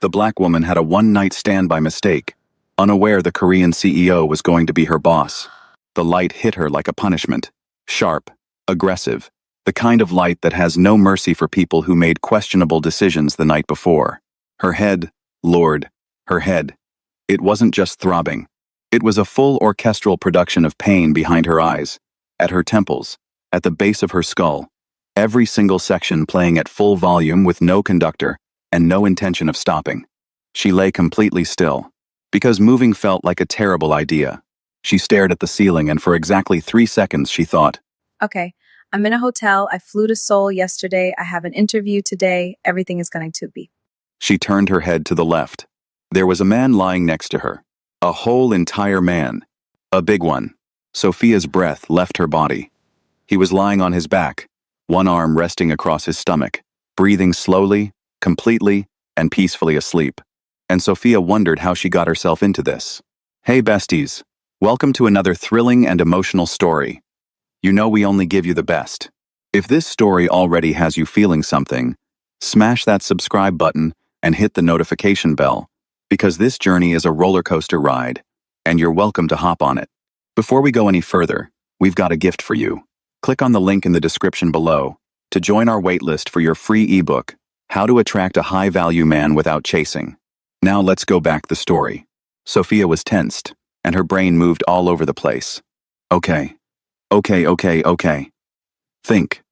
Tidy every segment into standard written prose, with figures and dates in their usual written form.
The black woman had a one-night stand by mistake, unaware the Korean CEO was going to be her boss. The light hit her like a punishment. Sharp, aggressive, the kind of light that has no mercy for people who made questionable decisions the night before. Her head, Lord, her head. It wasn't just throbbing. It was a full orchestral production of pain behind her eyes, at her temples, at the base of her skull, every single section playing at full volume with no conductor and no intention of stopping. She lay completely still, because moving felt like a terrible idea. She stared at the ceiling, and for exactly 3 seconds she thought, Okay, I'm in a hotel. I flew to Seoul yesterday. I have an interview today. Everything is going to be. She turned her head to the left. There was a man lying next to her. A whole entire man. A big one. Sophia's breath left her body. He was lying on his back, one arm resting across his stomach, breathing slowly, completely, and peacefully asleep. And Sophia wondered how she got herself into this. Hey besties, welcome to another thrilling and emotional story. You know we only give you the best. If this story already has you feeling something, smash that subscribe button and hit the notification bell, because this journey is a roller coaster ride, and you're welcome to hop on it. Before we go any further, we've got a gift for you. Click on the link in the description below to join our waitlist for your free ebook, How to Attract a High-Value Man Without Chasing. Now let's go back the story. Sophia was tensed, and her brain moved all over the place. Okay. Think,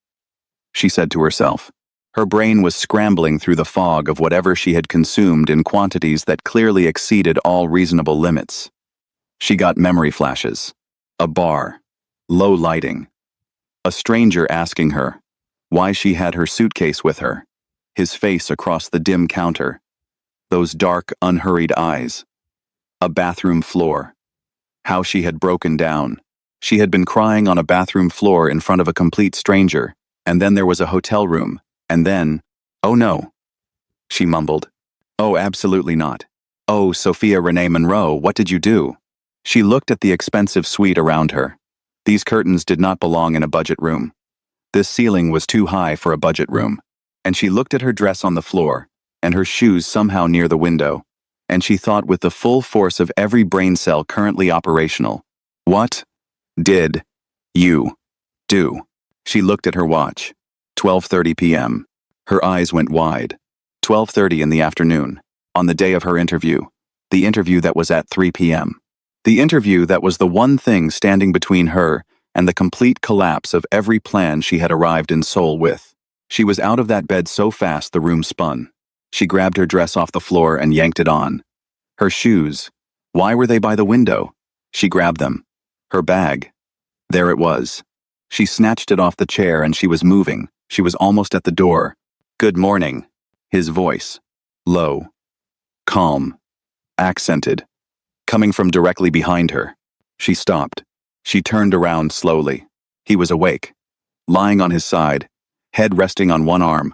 she said to herself. Her brain was scrambling through the fog of whatever she had consumed in quantities that clearly exceeded all reasonable limits. She got memory flashes. A bar. Low lighting. A stranger asking her why she had her suitcase with her. His face across the dim counter. Those dark, unhurried eyes. A bathroom floor. How she had broken down. She had been crying on a bathroom floor in front of a complete stranger, and then there was a hotel room, and then, oh no, she mumbled. Oh, absolutely not. Oh, Sophia Renee Monroe, what did you do? She looked at the expensive suite around her. These curtains did not belong in a budget room. This ceiling was too high for a budget room. And she looked at her dress on the floor, and her shoes somehow near the window, and she thought with the full force of every brain cell currently operational, what did you do? She looked at her watch. 12:30 p.m. Her eyes went wide. 12:30 in the afternoon, on the day of her interview. The interview that was at 3 p.m. The interview that was the one thing standing between her and the complete collapse of every plan she had arrived in Seoul with. She was out of that bed so fast the room spun. She grabbed her dress off the floor and yanked it on. Her shoes. Why were they by the window? She grabbed them. Her bag. There it was. She snatched it off the chair and she was moving. She was almost at the door. Good morning. His voice. Low. Calm. Accented. Coming from directly behind her. She stopped. She turned around slowly. He was awake. Lying on his side, head resting on one arm,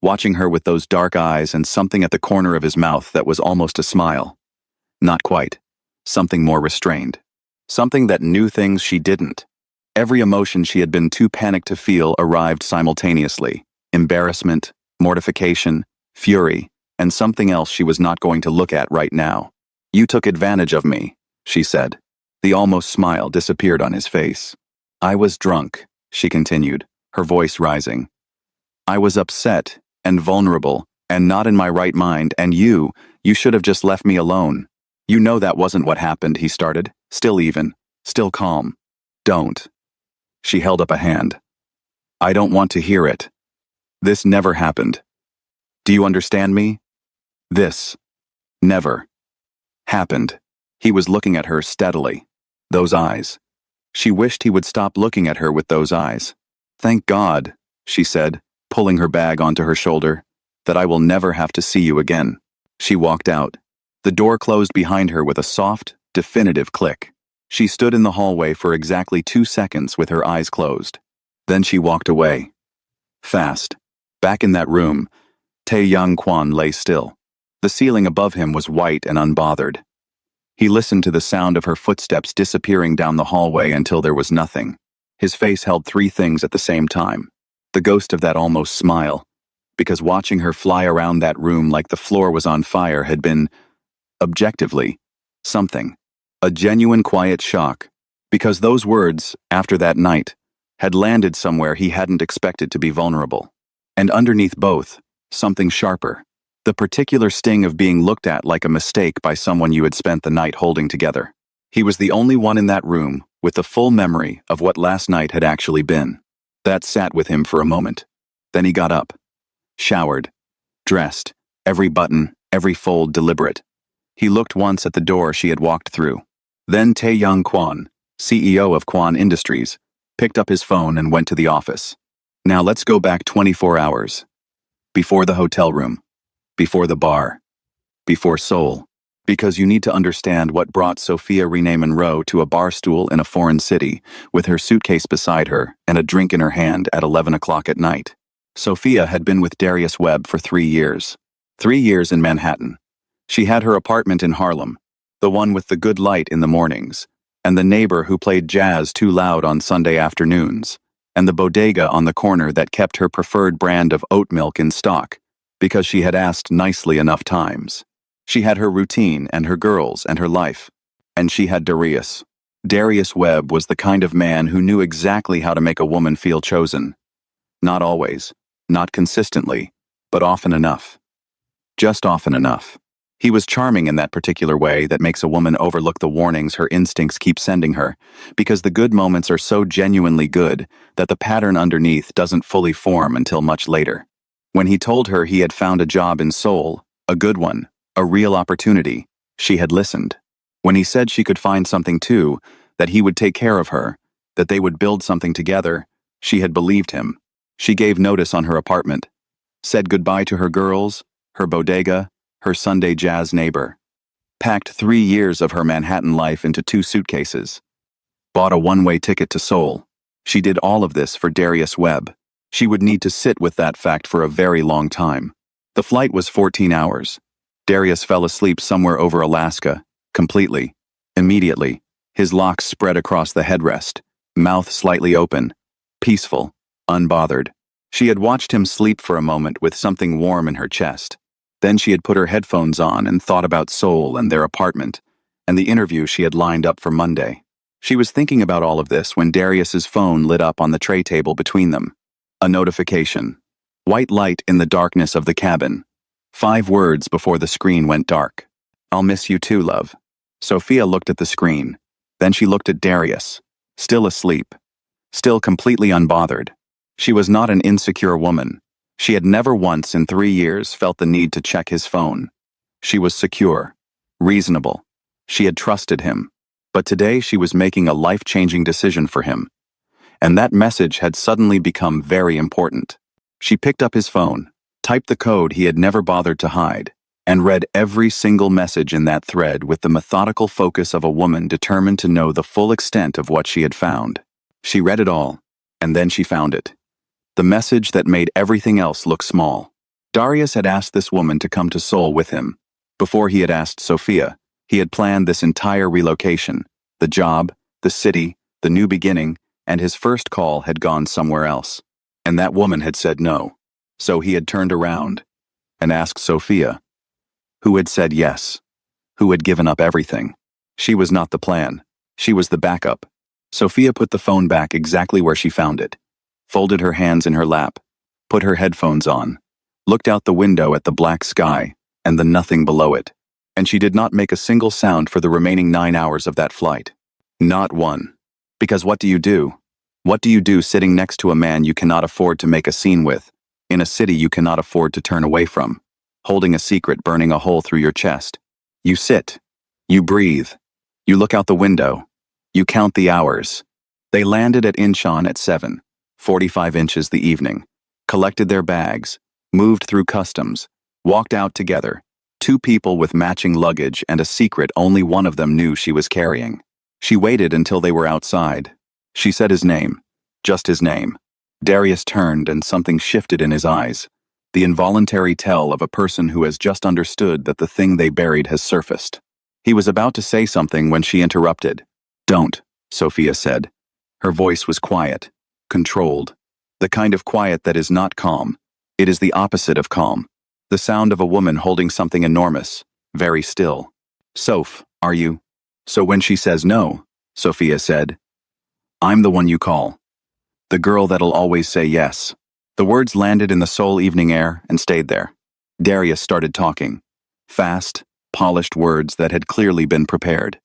watching her with those dark eyes and something at the corner of his mouth that was almost a smile. Not quite. Something more restrained. Something that knew things she didn't. Every emotion she had been too panicked to feel arrived simultaneously. Embarrassment, mortification, fury, and something else she was not going to look at right now. You took advantage of me, she said. The almost smile disappeared on his face. I was drunk, she continued, her voice rising. I was upset and vulnerable and not in my right mind, and you should have just left me alone. You know that wasn't what happened, he started, still calm. Don't. She held up a hand. I don't want to hear it. This never happened. Do you understand me? This never happened. He was looking at her steadily. Those eyes. She wished he would stop looking at her with those eyes. Thank God, she said, pulling her bag onto her shoulder, that I will never have to see you again. She walked out. The door closed behind her with a soft, definitive click. She stood in the hallway for exactly 2 seconds with her eyes closed. Then she walked away. Fast. Back in that room, Tae-young Kwon lay still. The ceiling above him was white and unbothered. He listened to the sound of her footsteps disappearing down the hallway until there was nothing. His face held 3 things at the same time. The ghost of that almost smile. because watching her fly around that room like the floor was on fire had been, objectively, something. A genuine quiet shock, because those words, after that night, had landed somewhere he hadn't expected to be vulnerable. And underneath both, something sharper. The particular sting of being looked at like a mistake by someone you had spent the night holding together. He was the only one in that room with the full memory of what last night had actually been. That sat with him for a moment. Then he got up. Showered. Dressed. Every button, every fold deliberate. He looked once at the door she had walked through. Then Tae-young Kwon, CEO of Kwon Industries, picked up his phone and went to the office. Now let's go back 24 hours. Before the hotel room. Before the bar. Before Seoul. Because you need to understand what brought Sophia Renee Monroe to a bar stool in a foreign city, with her suitcase beside her and a drink in her hand at 11 o'clock at night. Sophia had been with Darius Webb for 3 years. 3 years in Manhattan. She had her apartment in Harlem, the one with the good light in the mornings, and the neighbor who played jazz too loud on Sunday afternoons, and the bodega on the corner that kept her preferred brand of oat milk in stock, because she had asked nicely enough times. She had her routine and her girls and her life. And she had Darius. Darius Webb was the kind of man who knew exactly how to make a woman feel chosen. Not always, not consistently, but often enough. Just often enough. He was charming in that particular way that makes a woman overlook the warnings her instincts keep sending her, because the good moments are so genuinely good that the pattern underneath doesn't fully form until much later. When he told her he had found a job in Seoul, a good one, a real opportunity, she had listened. When he said she could find something too, that he would take care of her, that they would build something together, she had believed him. She gave notice on her apartment, said goodbye to her girls, her bodega, her Sunday jazz neighbor, packed 3 years of her Manhattan life into 2 suitcases, bought a one-way ticket to Seoul. She did all of this for Darius Webb. She would need to sit with that fact for a very long time. The flight was 14 hours. Darius fell asleep somewhere over Alaska, completely, immediately, his locks spread across the headrest, mouth slightly open, peaceful, unbothered. She had watched him sleep for a moment with something warm in her chest. Then she had put her headphones on and thought about Seoul and their apartment, and the interview she had lined up for Monday. She was thinking about all of this when Darius's phone lit up on the tray table between them. A notification. White light in the darkness of the cabin. 5 words before the screen went dark. "I'll miss you too, love." Sophia looked at the screen. Then she looked at Darius, still asleep, still completely unbothered. She was not an insecure woman. She had never once in 3 years felt the need to check his phone. She was secure, reasonable. She had trusted him. But today she was making a life-changing decision for him. And that message had suddenly become very important. She picked up his phone, typed the code he had never bothered to hide, and read every single message in that thread with the methodical focus of a woman determined to know the full extent of what she had found. She read it all, and then she found it. The message that made everything else look small. Darius had asked this woman to come to Seoul with him. Before he had asked Sophia, he had planned this entire relocation. The job, the city, the new beginning, and his first call had gone somewhere else. And that woman had said no. So he had turned around and asked Sophia, who had said yes, who had given up everything. She was not the plan. She was the backup. Sophia put the phone back exactly where she found it, folded her hands in her lap, put her headphones on, looked out the window at the black sky and the nothing below it. And she did not make a single sound for the remaining 9 hours of that flight. Not one. Because what do you do? What do you do sitting next to a man you cannot afford to make a scene with, in a city you cannot afford to turn away from, holding a secret burning a hole through your chest? You sit. You breathe. You look out the window. You count the hours. They landed at Incheon at 7:45 inches the evening, collected their bags, moved through customs, walked out together, 2 people with matching luggage and a secret only one of them knew she was carrying. She waited until they were outside. She said his name, just his name. Darius turned and something shifted in his eyes, the involuntary tell of a person who has just understood that the thing they buried has surfaced. He was about to say something when she interrupted. "Don't," Sophia said. Her voice was quiet, controlled, the kind of quiet that is not calm, It is the opposite of calm. The sound of a woman holding something enormous, very still. Soph, are you? So when she says no, Sophia said, I'm the one you call. The girl that'll always say yes. The words landed in the sole evening air and stayed there. Darius started talking. Fast, polished words that had clearly been prepared.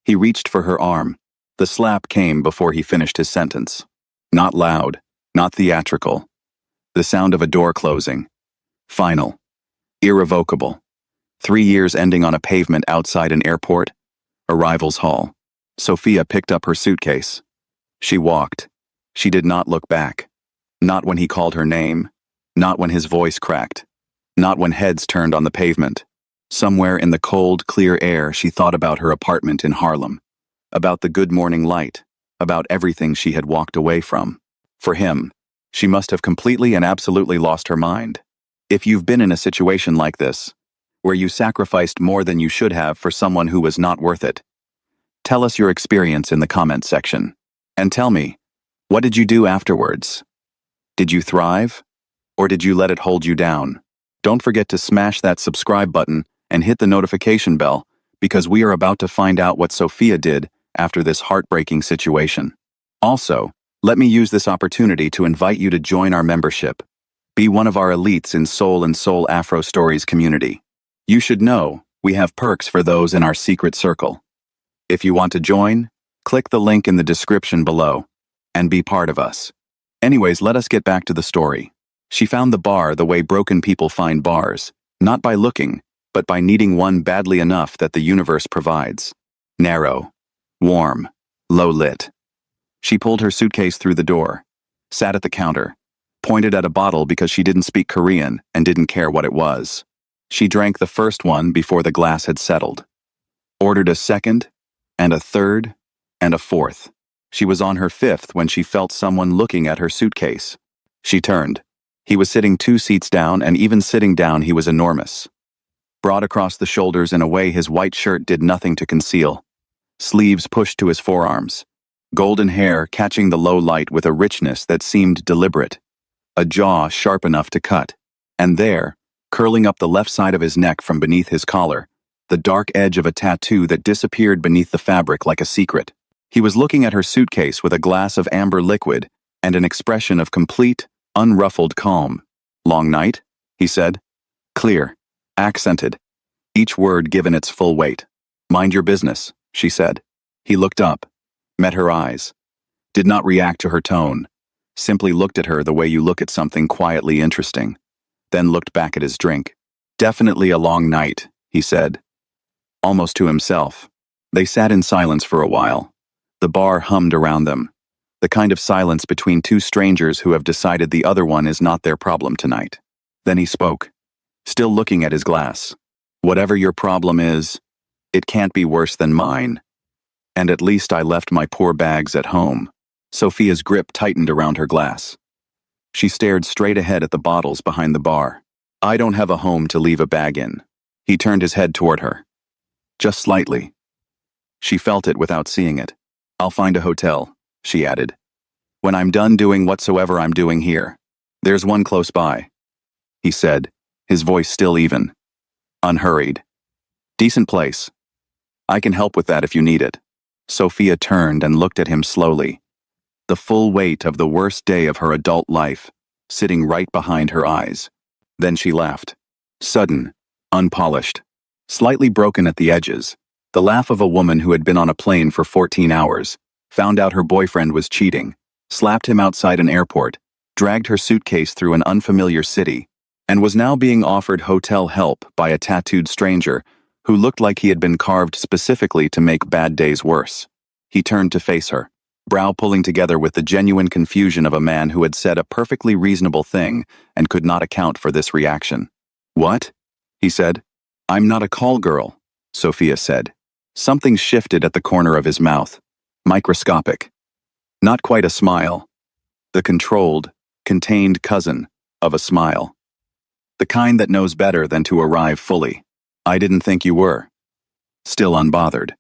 He reached for her arm. The slap came before he finished his sentence. Not loud, not theatrical. The sound of a door closing. Final. Irrevocable. 3 years ending on a pavement outside an airport. Arrivals hall. Sophia picked up her suitcase. She walked. She did not look back. Not when he called her name. Not when his voice cracked. Not when heads turned on the pavement. Somewhere in the cold, clear air, she thought about her apartment in Harlem. About the good morning light. About everything she had walked away from. For him, she must have completely and absolutely lost her mind. If you've been in a situation like this, where you sacrificed more than you should have for someone who was not worth it, tell us your experience in the comments section. And tell me, what did you do afterwards? Did you thrive? Or did you let it hold you down? Don't forget to smash that subscribe button and hit the notification bell, because we are about to find out what Sophia did after this heartbreaking situation. Also, let me use this opportunity to invite you to join our membership. Be one of our elites in Soul and Soul Afro Stories community. You should know, we have perks for those in our secret circle. If you want to join, click the link in the description below and be part of us. Anyways, let us get back to the story. She found the bar the way broken people find bars, not by looking, but by needing one badly enough that the universe provides. Narrow, warm, low lit. She pulled her suitcase through the door, sat at the counter, pointed at a bottle because she didn't speak Korean and didn't care what it was. She drank the first one before the glass had settled. Ordered a second, and a third, and a fourth. She was on her fifth when she felt someone looking at her suitcase. She turned. He was sitting 2 seats down, and even sitting down he was enormous. Broad across the shoulders in a way his white shirt did nothing to conceal. Sleeves pushed to his forearms. Golden hair catching the low light with a richness that seemed deliberate. A jaw sharp enough to cut. And there, curling up the left side of his neck from beneath his collar, the dark edge of a tattoo that disappeared beneath the fabric like a secret. He was looking at her suitcase with a glass of amber liquid and an expression of complete, unruffled calm. Long night? He said. Clear. Accented. Each word given its full weight. Mind your business, she said. He looked up. Met her eyes. Did not react to her tone. Simply looked at her the way you look at something quietly interesting. Then looked back at his drink. Definitely a long night, he said. Almost to himself. They sat in silence for a while. The bar hummed around them. The kind of silence between two strangers who have decided the other one is not their problem tonight. Then he spoke, still looking at his glass. Whatever your problem is, it can't be worse than mine. And at least I left my poor bags at home. Sophia's grip tightened around her glass. She stared straight ahead at the bottles behind the bar. I don't have a home to leave a bag in. He turned his head toward her. Just slightly. She felt it without seeing it. I'll find a hotel, she added. When I'm done doing whatsoever I'm doing here. There's one close by, he said, his voice still even. Unhurried. Decent place. I can help with that if you need it. Sophia turned and looked at him slowly. The full weight of the worst day of her adult life, sitting right behind her eyes. Then she laughed. Sudden, unpolished, slightly broken at the edges. The laugh of a woman who had been on a plane for 14 hours, found out her boyfriend was cheating, slapped him outside an airport, dragged her suitcase through an unfamiliar city, and was now being offered hotel help by a tattooed stranger who looked like he had been carved specifically to make bad days worse. He turned to face her, brow pulling together with the genuine confusion of a man who had said a perfectly reasonable thing and could not account for this reaction. What? He said. I'm not a call girl, Sophia said. Something shifted at the corner of his mouth. Microscopic. Not quite a smile. The controlled, contained cousin of a smile. The kind that knows better than to arrive fully. I didn't think you were. Still unbothered.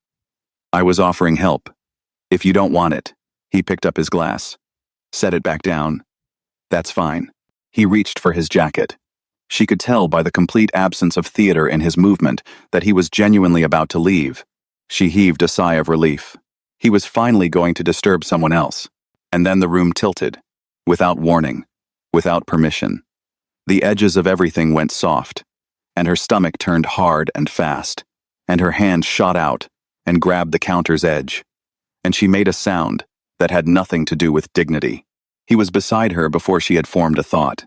I was offering help. If you don't want it. He picked up his glass. Set it back down. That's fine. He reached for his jacket. She could tell by the complete absence of theater in his movement that he was genuinely about to leave. She heaved a sigh of relief. He was finally going to disturb someone else. And then the room tilted. Without warning. Without permission. The edges of everything went soft. And her stomach turned hard and fast. And her hand shot out and grabbed the counter's edge. And she made a sound that had nothing to do with dignity. He was beside her before she had formed a thought.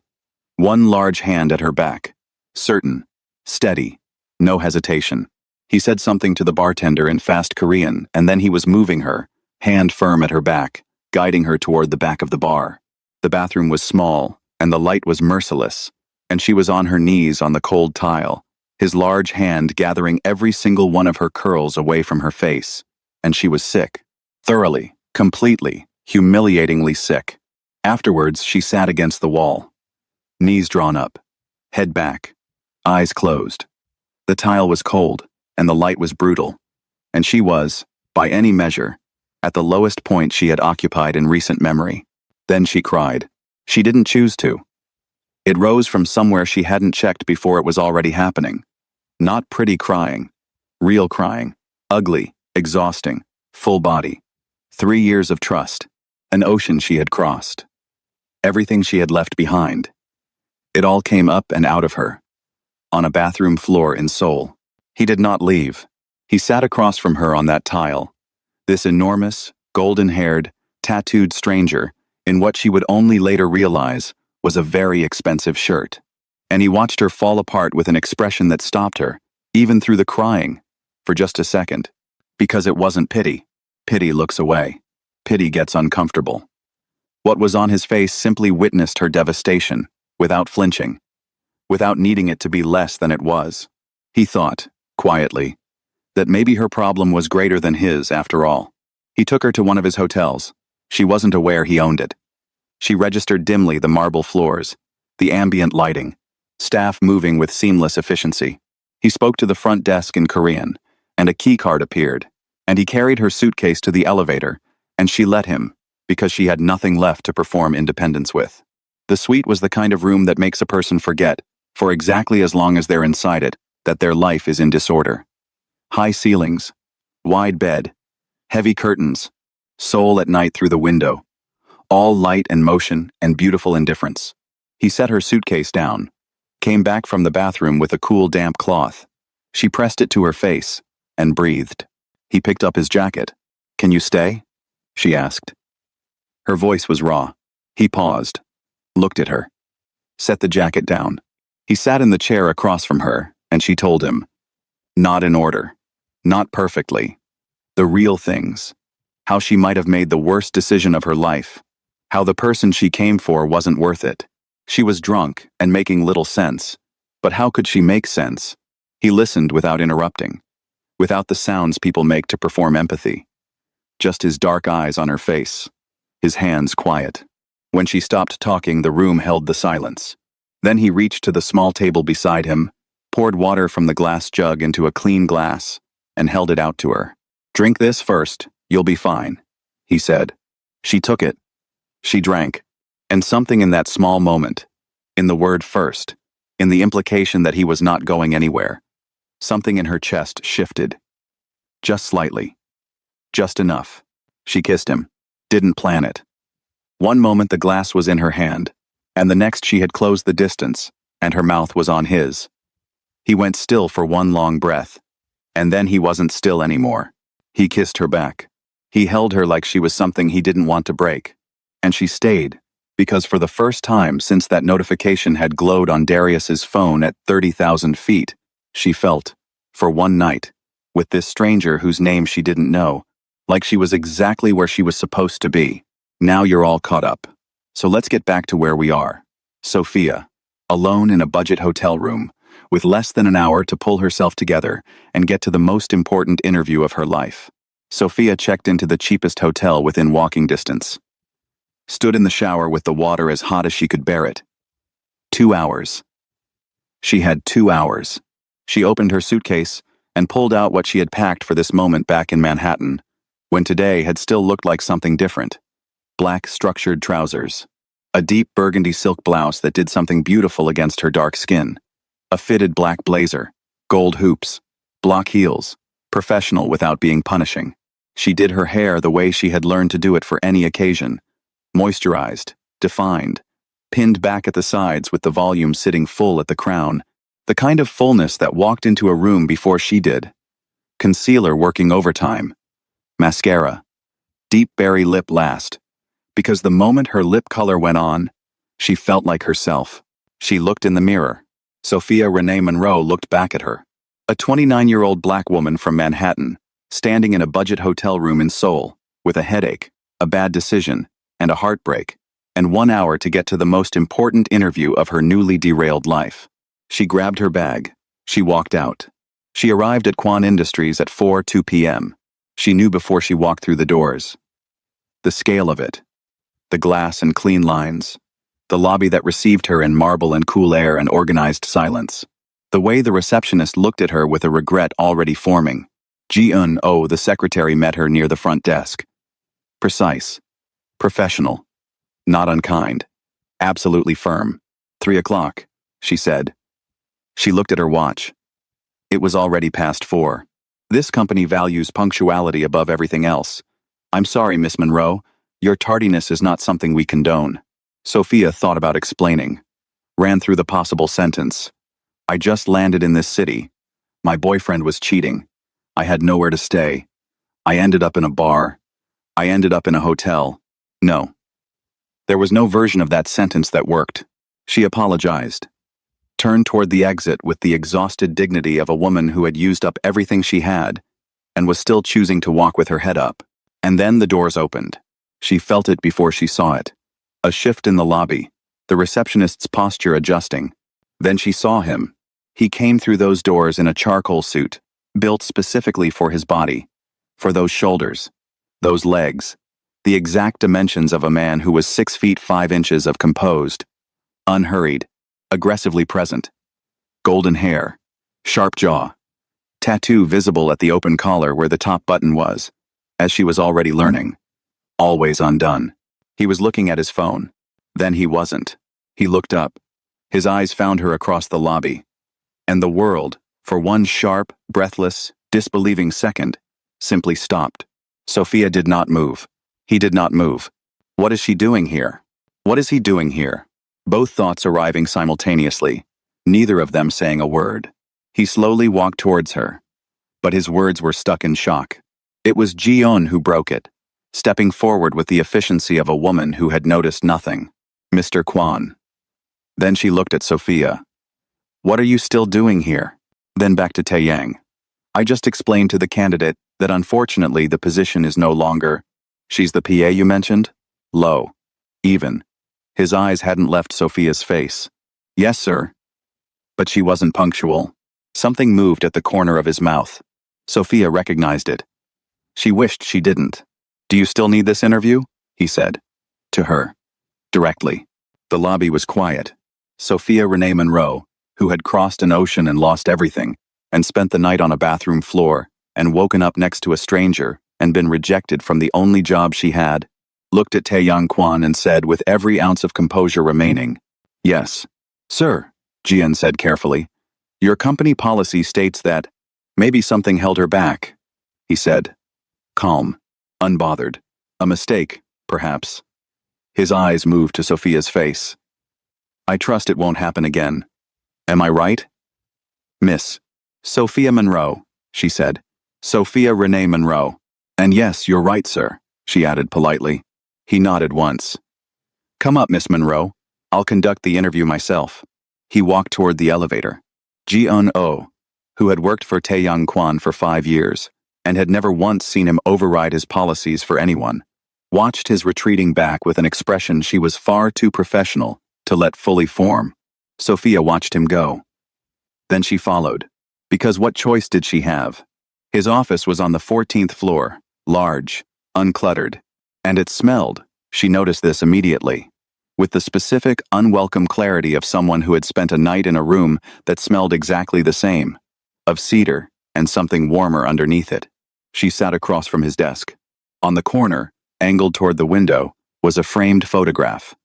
One large hand at her back. Certain. Steady. No hesitation. He said something to the bartender in fast Korean, and then he was moving her, hand firm at her back, guiding her toward the back of the bar. The bathroom was small, and the light was merciless, and she was on her knees on the cold tile, his large hand gathering every single one of her curls away from her face. And she was sick. Thoroughly, completely, humiliatingly sick. Afterwards, she sat against the wall. Knees drawn up, head back, eyes closed. The tile was cold, and the light was brutal, and she was, by any measure, at the lowest point she had occupied in recent memory. Then she cried. She didn't choose to. It rose from somewhere she hadn't checked before it was already happening. Not pretty crying. Real crying. Ugly, exhausting, full body. 3 years of trust. An ocean she had crossed. Everything she had left behind. It all came up and out of her. On a bathroom floor in Seoul. He did not leave. He sat across from her on that tile. This enormous, golden-haired, tattooed stranger, in what she would only later realize was a very expensive shirt. And he watched her fall apart with an expression that stopped her, even through the crying, for just a second. Because it wasn't pity. Pity looks away. Pity gets uncomfortable. What was on his face simply witnessed her devastation, without flinching, without needing it to be less than it was. He thought, quietly, that maybe her problem was greater than his after all. He took her to one of his hotels. She wasn't aware he owned it. She registered dimly the marble floors, the ambient lighting, staff moving with seamless efficiency. He spoke to the front desk in Korean, and a key card appeared, and he carried her suitcase to the elevator, and she let him, because she had nothing left to perform independence with. The suite was the kind of room that makes a person forget, for exactly as long as they're inside it, that their life is in disorder. High ceilings, wide bed, heavy curtains, Seoul at night through the window, all light and motion and beautiful indifference. He set her suitcase down, came back from the bathroom with a cool damp cloth. She pressed it to her face and breathed. He picked up his jacket. "Can you stay?" she asked. Her voice was raw. He paused, looked at her, set the jacket down. He sat in the chair across from her, and she told him, not in order, not perfectly, the real things, how she might have made the worst decision of her life, how the person she came for wasn't worth it. She was drunk and making little sense, but how could she make sense? He listened without interrupting, without the sounds people make to perform empathy. Just his dark eyes on her face, his hands quiet. When she stopped talking, the room held the silence. Then he reached to the small table beside him, poured water from the glass jug into a clean glass, and held it out to her. "Drink this first, you'll be fine," he said. She took it. She drank. And something in that small moment, in the word first, in the implication that he was not going anywhere, something in her chest shifted. Just slightly. Just enough. She kissed him. Didn't plan it. One moment the glass was in her hand, and the next she had closed the distance, and her mouth was on his. He went still for one long breath, and then he wasn't still anymore. He kissed her back. He held her like she was something he didn't want to break. And she stayed, because for the first time since that notification had glowed on Darius's phone at 30,000 feet, she felt, for one night, with this stranger whose name she didn't know, like she was exactly where she was supposed to be. Now you're all caught up. So let's get back to where we are. Sophia, alone in a budget hotel room, with less than an hour to pull herself together and get to the most important interview of her life. Sophia checked into the cheapest hotel within walking distance. Stood in the shower with the water as hot as she could bear it. 2 hours. She had 2 hours. She opened her suitcase and pulled out what she had packed for this moment back in Manhattan, when today had still looked like something different. Black structured trousers, A deep burgundy silk blouse that did something beautiful against her dark skin. A fitted black blazer. Gold hoops. Block heels. Professional without being punishing. She did her hair the way she had learned to do it for any occasion. Moisturized. Defined. Pinned back at the sides with the volume sitting full at the crown. The kind of fullness that walked into a room before she did. Concealer working overtime. Mascara. Deep berry lip last. Because the moment her lip color went on, she felt like herself. She looked in the mirror. Sophia Renee Monroe looked back at her. A 29-year-old black woman from Manhattan, standing in a budget hotel room in Seoul, with a headache, a bad decision, and a heartbreak, and 1 hour to get to the most important interview of her newly derailed life. She grabbed her bag. She walked out. She arrived at Kwan Industries at 4:02 p.m. She knew before she walked through the doors. The scale of it. The glass and clean lines. The lobby that received her in marble and cool air and organized silence. The way the receptionist looked at her with a regret already forming. Ji-eun-oh, the secretary, met her near the front desk. Precise. Professional. Not unkind. Absolutely firm. 3 o'clock, she said. She looked at her watch. It was already past 4. This company values punctuality above everything else. I'm sorry, Miss Monroe. Your tardiness is not something we condone. Sophia thought about explaining. Ran through the possible sentence. I just landed in this city. My boyfriend was cheating. I had nowhere to stay. I ended up in a bar. I ended up in a hotel. No. There was no version of that sentence that worked. She apologized. Turned toward the exit with the exhausted dignity of a woman who had used up everything she had and was still choosing to walk with her head up. And then the doors opened. She felt it before she saw it. A shift in the lobby, the receptionist's posture adjusting. Then she saw him. He came through those doors in a charcoal suit, built specifically for his body, for those shoulders, those legs, the exact dimensions of a man who was 6 feet 5 inches of composed, unhurried, aggressively present. Golden hair, sharp jaw, tattoo visible at the open collar where the top button was, as she was already learning. Always undone. He was looking at his phone. Then he wasn't. He looked up. His eyes found her across the lobby. And the world, for one sharp, breathless, disbelieving second, simply stopped. Sophia did not move. He did not move. What is she doing here? What is he doing here? Both thoughts arriving simultaneously, neither of them saying a word. He slowly walked towards her. But his words were stuck in shock. It was Ji-eun who broke it, stepping forward with the efficiency of a woman who had noticed nothing. Mr. Kwan. Then she looked at Sophia. What are you still doing here? Then back to Taeyang. I just explained to the candidate that unfortunately the position is no longer. She's the PA you mentioned? Low. Even. His eyes hadn't left Sophia's face. Yes, sir. But she wasn't punctual. Something moved at the corner of his mouth. Sophia recognized it. She wished she didn't. Do you still need this interview? He said. To her. Directly. The lobby was quiet. Sophia Renee Monroe, who had crossed an ocean and lost everything, and spent the night on a bathroom floor, and woken up next to a stranger, and been rejected from the only job she had, looked at Taeyang Kwan and said with every ounce of composure remaining, Yes. Sir, Ji-eun said carefully. Your company policy states that maybe something held her back, he said. Calm. Unbothered. A mistake, perhaps. His eyes moved to Sophia's face. I trust it won't happen again. Am I right? Miss Sophia Monroe, she said. Sophia Renee Monroe. And yes, you're right, sir, she added politely. He nodded once. Come up, Miss Monroe. I'll conduct the interview myself. He walked toward the elevator. Ji-eun-oh, who had worked for Taeyang Kwan for 5 years, and had never once seen him override his policies for anyone, watched his retreating back with an expression she was far too professional to let fully form. Sophia watched him go. Then she followed, because what choice did she have? His office was on the 14th floor, large, uncluttered, and it smelled, she noticed this immediately, with the specific, unwelcome clarity of someone who had spent a night in a room that smelled exactly the same, of cedar and something warmer underneath it. She sat across from his desk. On the corner, angled toward the window, was a framed photograph.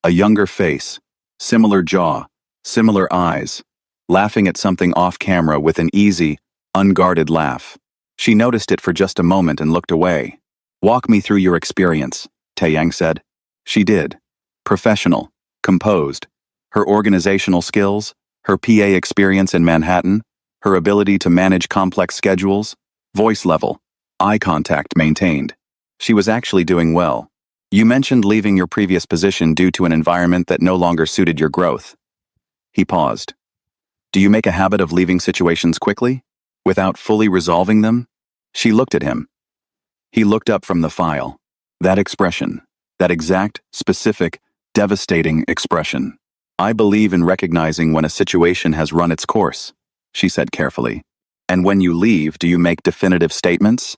A younger face, similar jaw, similar eyes, laughing at something off camera with an easy, unguarded laugh. She noticed it for just a moment and looked away. "Walk me through your experience," Taeyang said. She did. Professional, composed. Her organizational skills, her PA experience in Manhattan, her ability to manage complex schedules, voice level, eye contact maintained. She was actually doing well. "You mentioned leaving your previous position due to an environment that no longer suited your growth." He paused. "Do you make a habit of leaving situations quickly, without fully resolving them?" She looked at him. He looked up from the file. That expression, that exact, specific, devastating expression. "I believe in recognizing when a situation has run its course," she said carefully. "And when you leave, do you make definitive statements?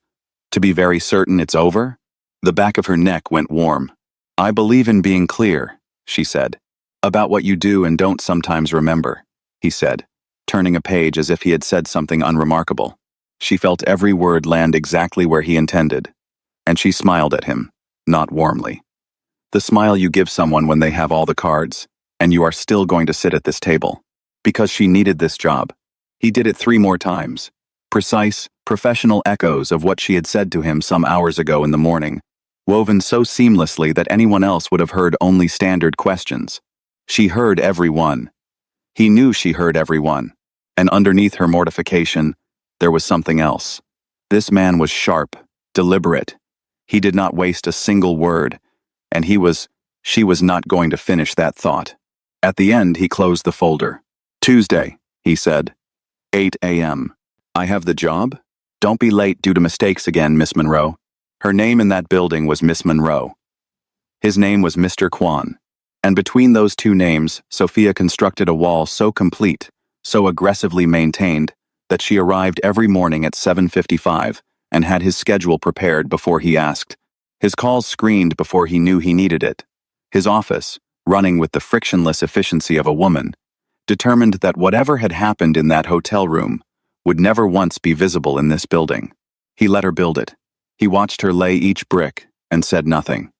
To be very certain it's over?" The back of her neck went warm. "I believe in being clear," she said. "About what you do and don't sometimes remember," he said, turning a page as if he had said something unremarkable. She felt every word land exactly where he intended, and she smiled at him, not warmly. The smile you give someone when they have all the cards, and you are still going to sit at this table. Because she needed this job. He did it 3 more times. Precise, professional echoes of what she had said to him some hours ago in the morning, woven so seamlessly that anyone else would have heard only standard questions. She heard every one. He knew she heard every one. And underneath her mortification, there was something else. This man was sharp, deliberate. He did not waste a single word, and she was not going to finish that thought. At the end, he closed the folder. "Tuesday," he said. 8 a.m. "I have the job? Don't be late due to mistakes again, Miss Monroe." Her name in that building was Miss Monroe. His name was Mr. Kwan. And between those 2 names, Sophia constructed a wall so complete, so aggressively maintained, that she arrived every morning at 7:55 and had his schedule prepared before he asked. His calls screened before he knew he needed it. His office, running with the frictionless efficiency of a woman, determined that whatever had happened in that hotel room would never once be visible in this building. He let her build it. He watched her lay each brick and said nothing.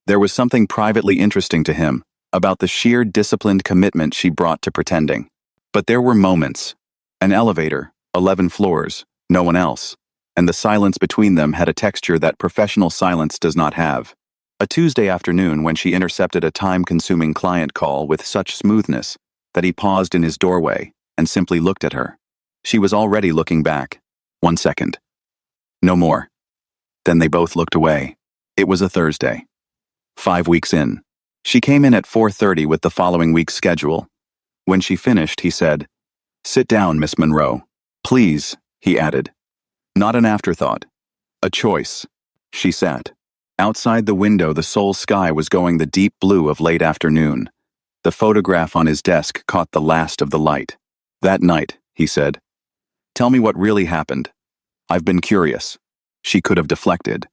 There was something privately interesting to him about the sheer disciplined commitment she brought to pretending. But there were moments. An elevator, 11 floors, no one else, and the silence between them had a texture that professional silence does not have. A Tuesday afternoon when she intercepted a time-consuming client call with such smoothness that he paused in his doorway and simply looked at her. She was already looking back. 1 second. No more. Then they both looked away. It was a Thursday. 5 weeks in. She came in at 4:30 with the following week's schedule. When she finished, he said, "Sit down, Miss Monroe. Please," he added. Not an afterthought. A choice. She sat. Outside the window, the Seoul sky was going the deep blue of late afternoon. The photograph on his desk caught the last of the light. "That night," he said. "Tell me what really happened. I've been curious." She could have deflected,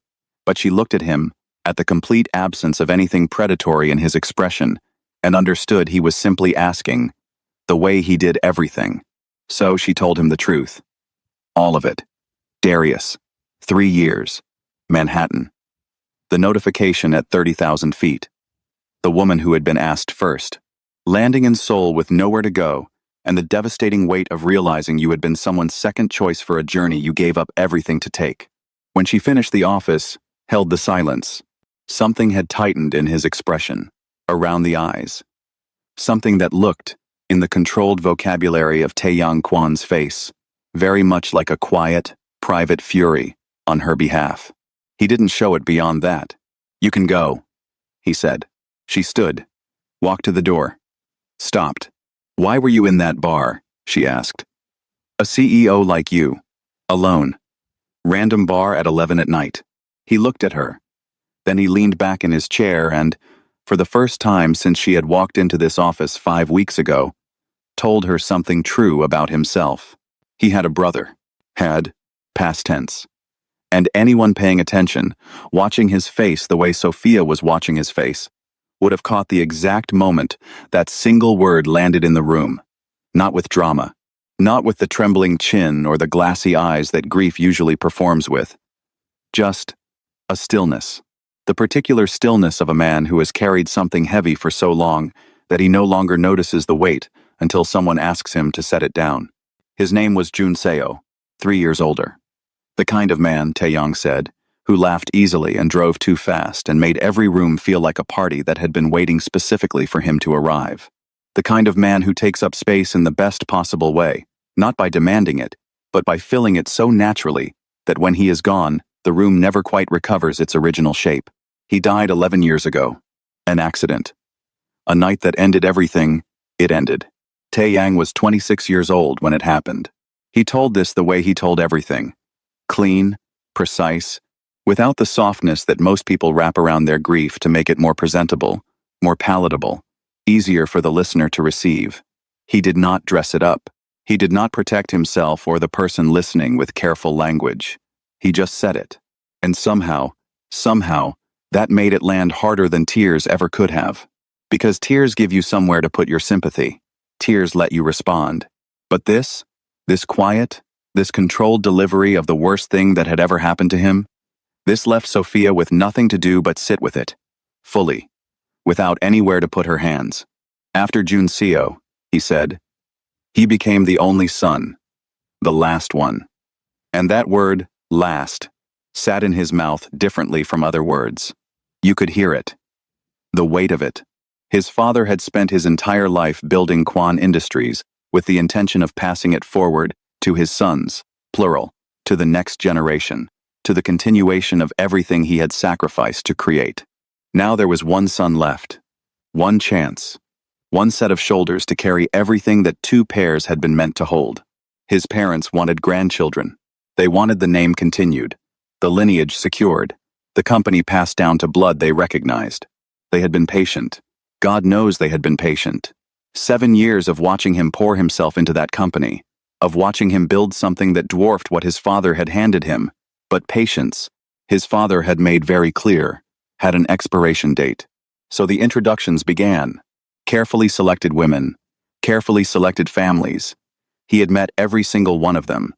but she looked at him, at the complete absence of anything predatory in his expression, and understood he was simply asking, the way he did everything. So she told him the truth. All of it. Darius. 3 years. Manhattan. The notification at 30,000 feet. The woman who had been asked first. Landing in Seoul with nowhere to go, and the devastating weight of realizing you had been someone's second choice for a journey you gave up everything to take. When she finished the office, held the silence, something had tightened in his expression, around the eyes. Something that looked, in the controlled vocabulary of Taeyang Kwan's face, very much like a quiet, private fury on her behalf. He didn't show it beyond that. "You can go," he said. She stood, walked to the door, stopped. "Why were you in that bar?" she asked. "A CEO like you. Alone. Random bar at 11 at night." He looked at her. Then he leaned back in his chair and, for the first time since she had walked into this office 5 weeks ago, told her something true about himself. He had a brother. Had, past tense. And anyone paying attention, watching his face the way Sophia was watching his face, would have caught the exact moment that single word landed in the room. Not with drama. Not with the trembling chin or the glassy eyes that grief usually performs with. Just a stillness. The particular stillness of a man who has carried something heavy for so long that he no longer notices the weight until someone asks him to set it down. His name was Jun Seo, 3 years older. The kind of man, Taeyong said, who laughed easily and drove too fast and made every room feel like a party that had been waiting specifically for him to arrive. The kind of man who takes up space in the best possible way, not by demanding it, but by filling it so naturally that when he is gone, the room never quite recovers its original shape. He died 11 years ago. An accident. A night that ended everything, it ended. Taeyang was 26 years old when it happened. He told this the way he told everything. Clean, precise, without the softness that most people wrap around their grief to make it more presentable, more palatable, easier for the listener to receive. He did not dress it up. He did not protect himself or the person listening with careful language. He just said it. And somehow, that made it land harder than tears ever could have. Because tears give you somewhere to put your sympathy. Tears let you respond. But this quiet, this controlled delivery of the worst thing that had ever happened to him, this left Sophia with nothing to do but sit with it, fully, without anywhere to put her hands. After Jun Seo, he said, he became the only son, the last one. And that word, last, sat in his mouth differently from other words. You could hear it. The weight of it. His father had spent his entire life building Kwon Industries with the intention of passing it forward to his sons, plural, to the next generation, to the continuation of everything he had sacrificed to create. Now there was one son left, one chance, one set of shoulders to carry everything that two pairs had been meant to hold. His parents wanted grandchildren. They wanted the name continued, the lineage secured, the company passed down to blood they recognized. They had been patient. God knows they had been patient. 7 years of watching him pour himself into that company, of watching him build something that dwarfed what his father had handed him. But patience, his father had made very clear, had an expiration date. So the introductions began. Carefully selected women, carefully selected families. He had met every single one of them,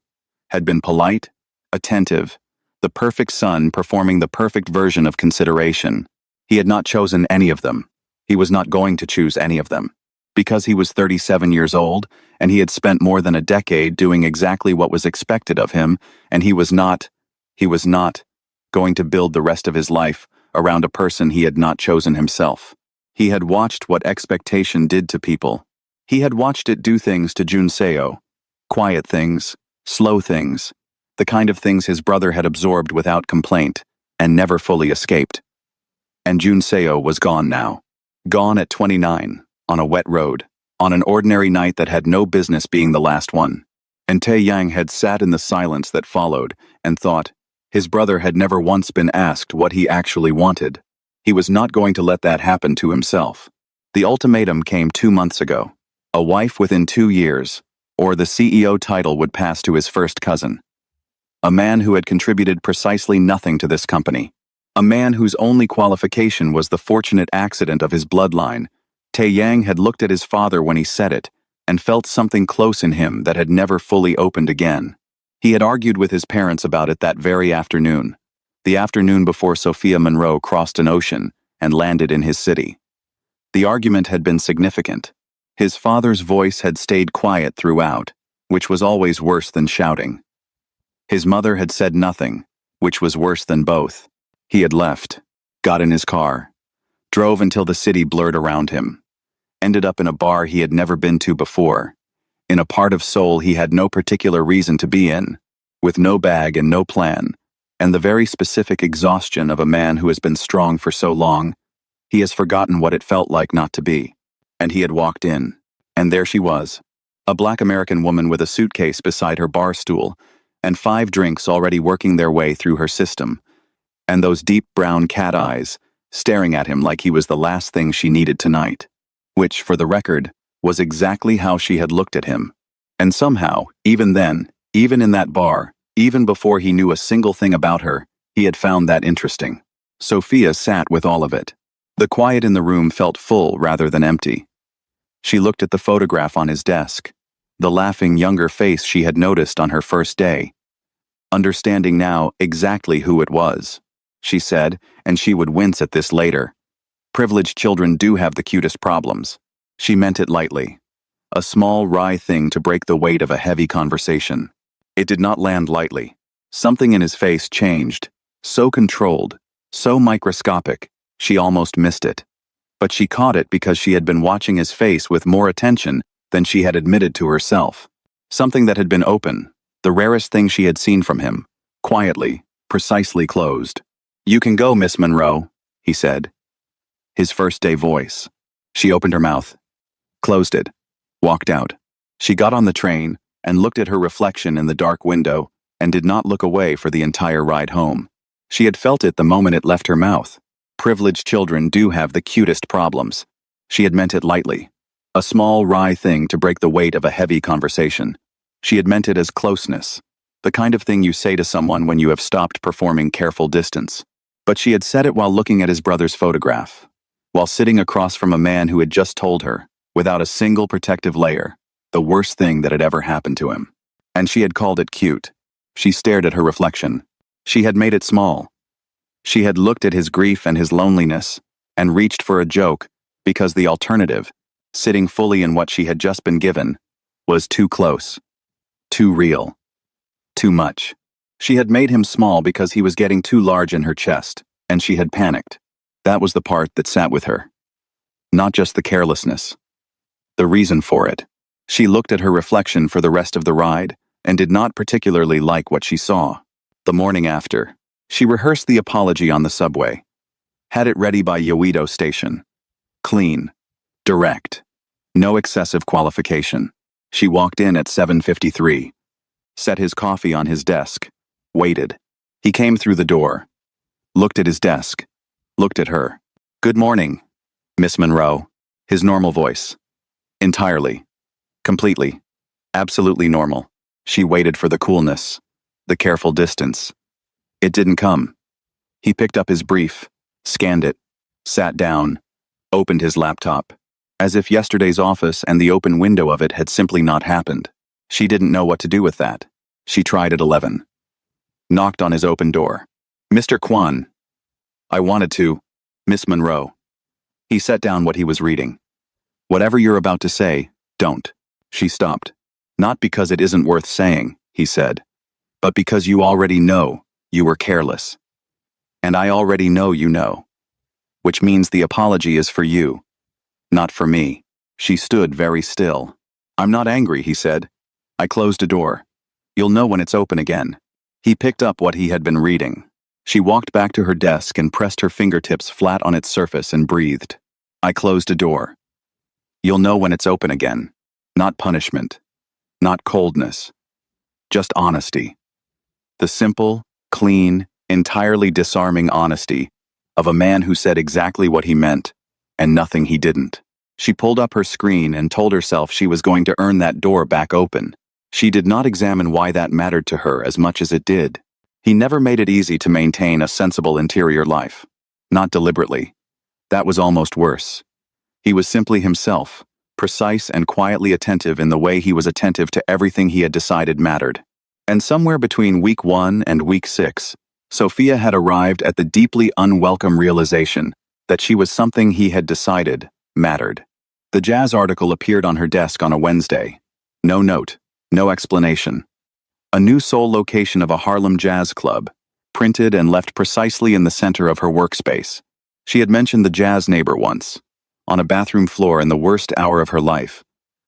had been polite, attentive, the perfect son performing the perfect version of consideration. He had not chosen any of them. He was not going to choose any of them. Because he was 37 years old, and he had spent more than a decade doing exactly what was expected of him, and he was not going to build the rest of his life around a person he had not chosen himself. He had watched what expectation did to people. He had watched it do things to Jun Seo. Quiet things, slow things, the kind of things his brother had absorbed without complaint, and never fully escaped. And Jun Seo was gone now. Gone at 29, on a wet road, on an ordinary night that had no business being the last one. And Taeyang had sat in the silence that followed and thought, his brother had never once been asked what he actually wanted. He was not going to let that happen to himself. The ultimatum came 2 months ago. A wife within 2 years, or the CEO title would pass to his first cousin. A man who had contributed precisely nothing to this company. A man whose only qualification was the fortunate accident of his bloodline. Taeyang had looked at his father when he said it, and felt something close in him that had never fully opened again. He had argued with his parents about it that very afternoon, the afternoon before Sophia Monroe crossed an ocean and landed in his city. The argument had been significant. His father's voice had stayed quiet throughout, which was always worse than shouting. His mother had said nothing, which was worse than both. He had left, got in his car, drove until the city blurred around him, ended up in a bar he had never been to before, in a part of Seoul he had no particular reason to be in, with no bag and no plan, and the very specific exhaustion of a man who has been strong for so long, he has forgotten what it felt like not to be. And he had walked in, and there she was, a Black American woman with a suitcase beside her bar stool, and 5 drinks already working their way through her system, and those deep brown cat eyes, staring at him like he was the last thing she needed tonight. Which, for the record, was exactly how she had looked at him. And somehow, even then, even in that bar, even before he knew a single thing about her, he had found that interesting. Sophia sat with all of it. The quiet in the room felt full rather than empty. She looked at the photograph on his desk, the laughing younger face she had noticed on her first day, understanding now exactly who it was. she said, and she would wince at this later. Privileged children do have the cutest problems. She meant it lightly. A small, wry thing to break the weight of a heavy conversation. It did not land lightly. Something in his face changed. So controlled, so microscopic, she almost missed it. But she caught it because she had been watching his face with more attention than she had admitted to herself. Something that had been open, the rarest thing she had seen from him, quietly, precisely closed. "You can go, Miss Monroe," he said. His first-day voice. She opened her mouth, closed it, walked out. She got on the train and looked at her reflection in the dark window and did not look away for the entire ride home. She had felt it the moment it left her mouth. Privileged children do have the cutest problems. She had meant it lightly. A small, wry thing to break the weight of a heavy conversation. She had meant it as closeness. The kind of thing you say to someone when you have stopped performing careful distance. But she had said it while looking at his brother's photograph, while sitting across from a man who had just told her, without a single protective layer, the worst thing that had ever happened to him. And she had called it cute. She stared at her reflection. She had made it small. She had looked at his grief and his loneliness, and reached for a joke, because the alternative, sitting fully in what she had just been given, was too close, too real, too much. She had made him small because he was getting too large in her chest, and she had panicked. That was the part that sat with her. Not just the carelessness. The reason for it. She looked at her reflection for the rest of the ride, and did not particularly like what she saw. The morning after, she rehearsed the apology on the subway. Had it ready by Yoido Station. Clean. Direct. No excessive qualification. She walked in at 7:53. Set his coffee on his desk. Waited. He came through the door. Looked at his desk. Looked at her. "Good morning, Miss Monroe." His normal voice. Entirely. Completely. Absolutely normal. She waited for the coolness. The careful distance. It didn't come. He picked up his brief, scanned it, sat down, opened his laptop, as if yesterday's office and the open window of it had simply not happened. She didn't know what to do with that. She tried at 11. Knocked on his open door. "Mr. Kwan." "I wanted to, Miss Monroe." He set down what he was reading. "Whatever you're about to say, don't." She stopped. "Not because it isn't worth saying," he said, "but because you already know you were careless. And I already know you know. Which means the apology is for you, not for me." She stood very still. "I'm not angry," he said. "I closed a door. You'll know when it's open again." He picked up what he had been reading. She walked back to her desk and pressed her fingertips flat on its surface and breathed. "I closed a door. You'll know when it's open again. Not punishment. Not coldness. Just honesty. The simple, clean, entirely disarming honesty of a man who said exactly what he meant and nothing he didn't." She pulled up her screen and told herself she was going to earn that door back open. She did not examine why that mattered to her as much as it did. He never made it easy to maintain a sensible interior life. Not deliberately. That was almost worse. He was simply himself, precise and quietly attentive in the way he was attentive to everything he had decided mattered. And somewhere between week 1 and week 6, Sophia had arrived at the deeply unwelcome realization that she was something he had decided mattered. The jazz article appeared on her desk on a Wednesday. No note, no explanation. A new sole location of a Harlem jazz club, printed and left precisely in the center of her workspace. She had mentioned the jazz neighbor once, on a bathroom floor in the worst hour of her life.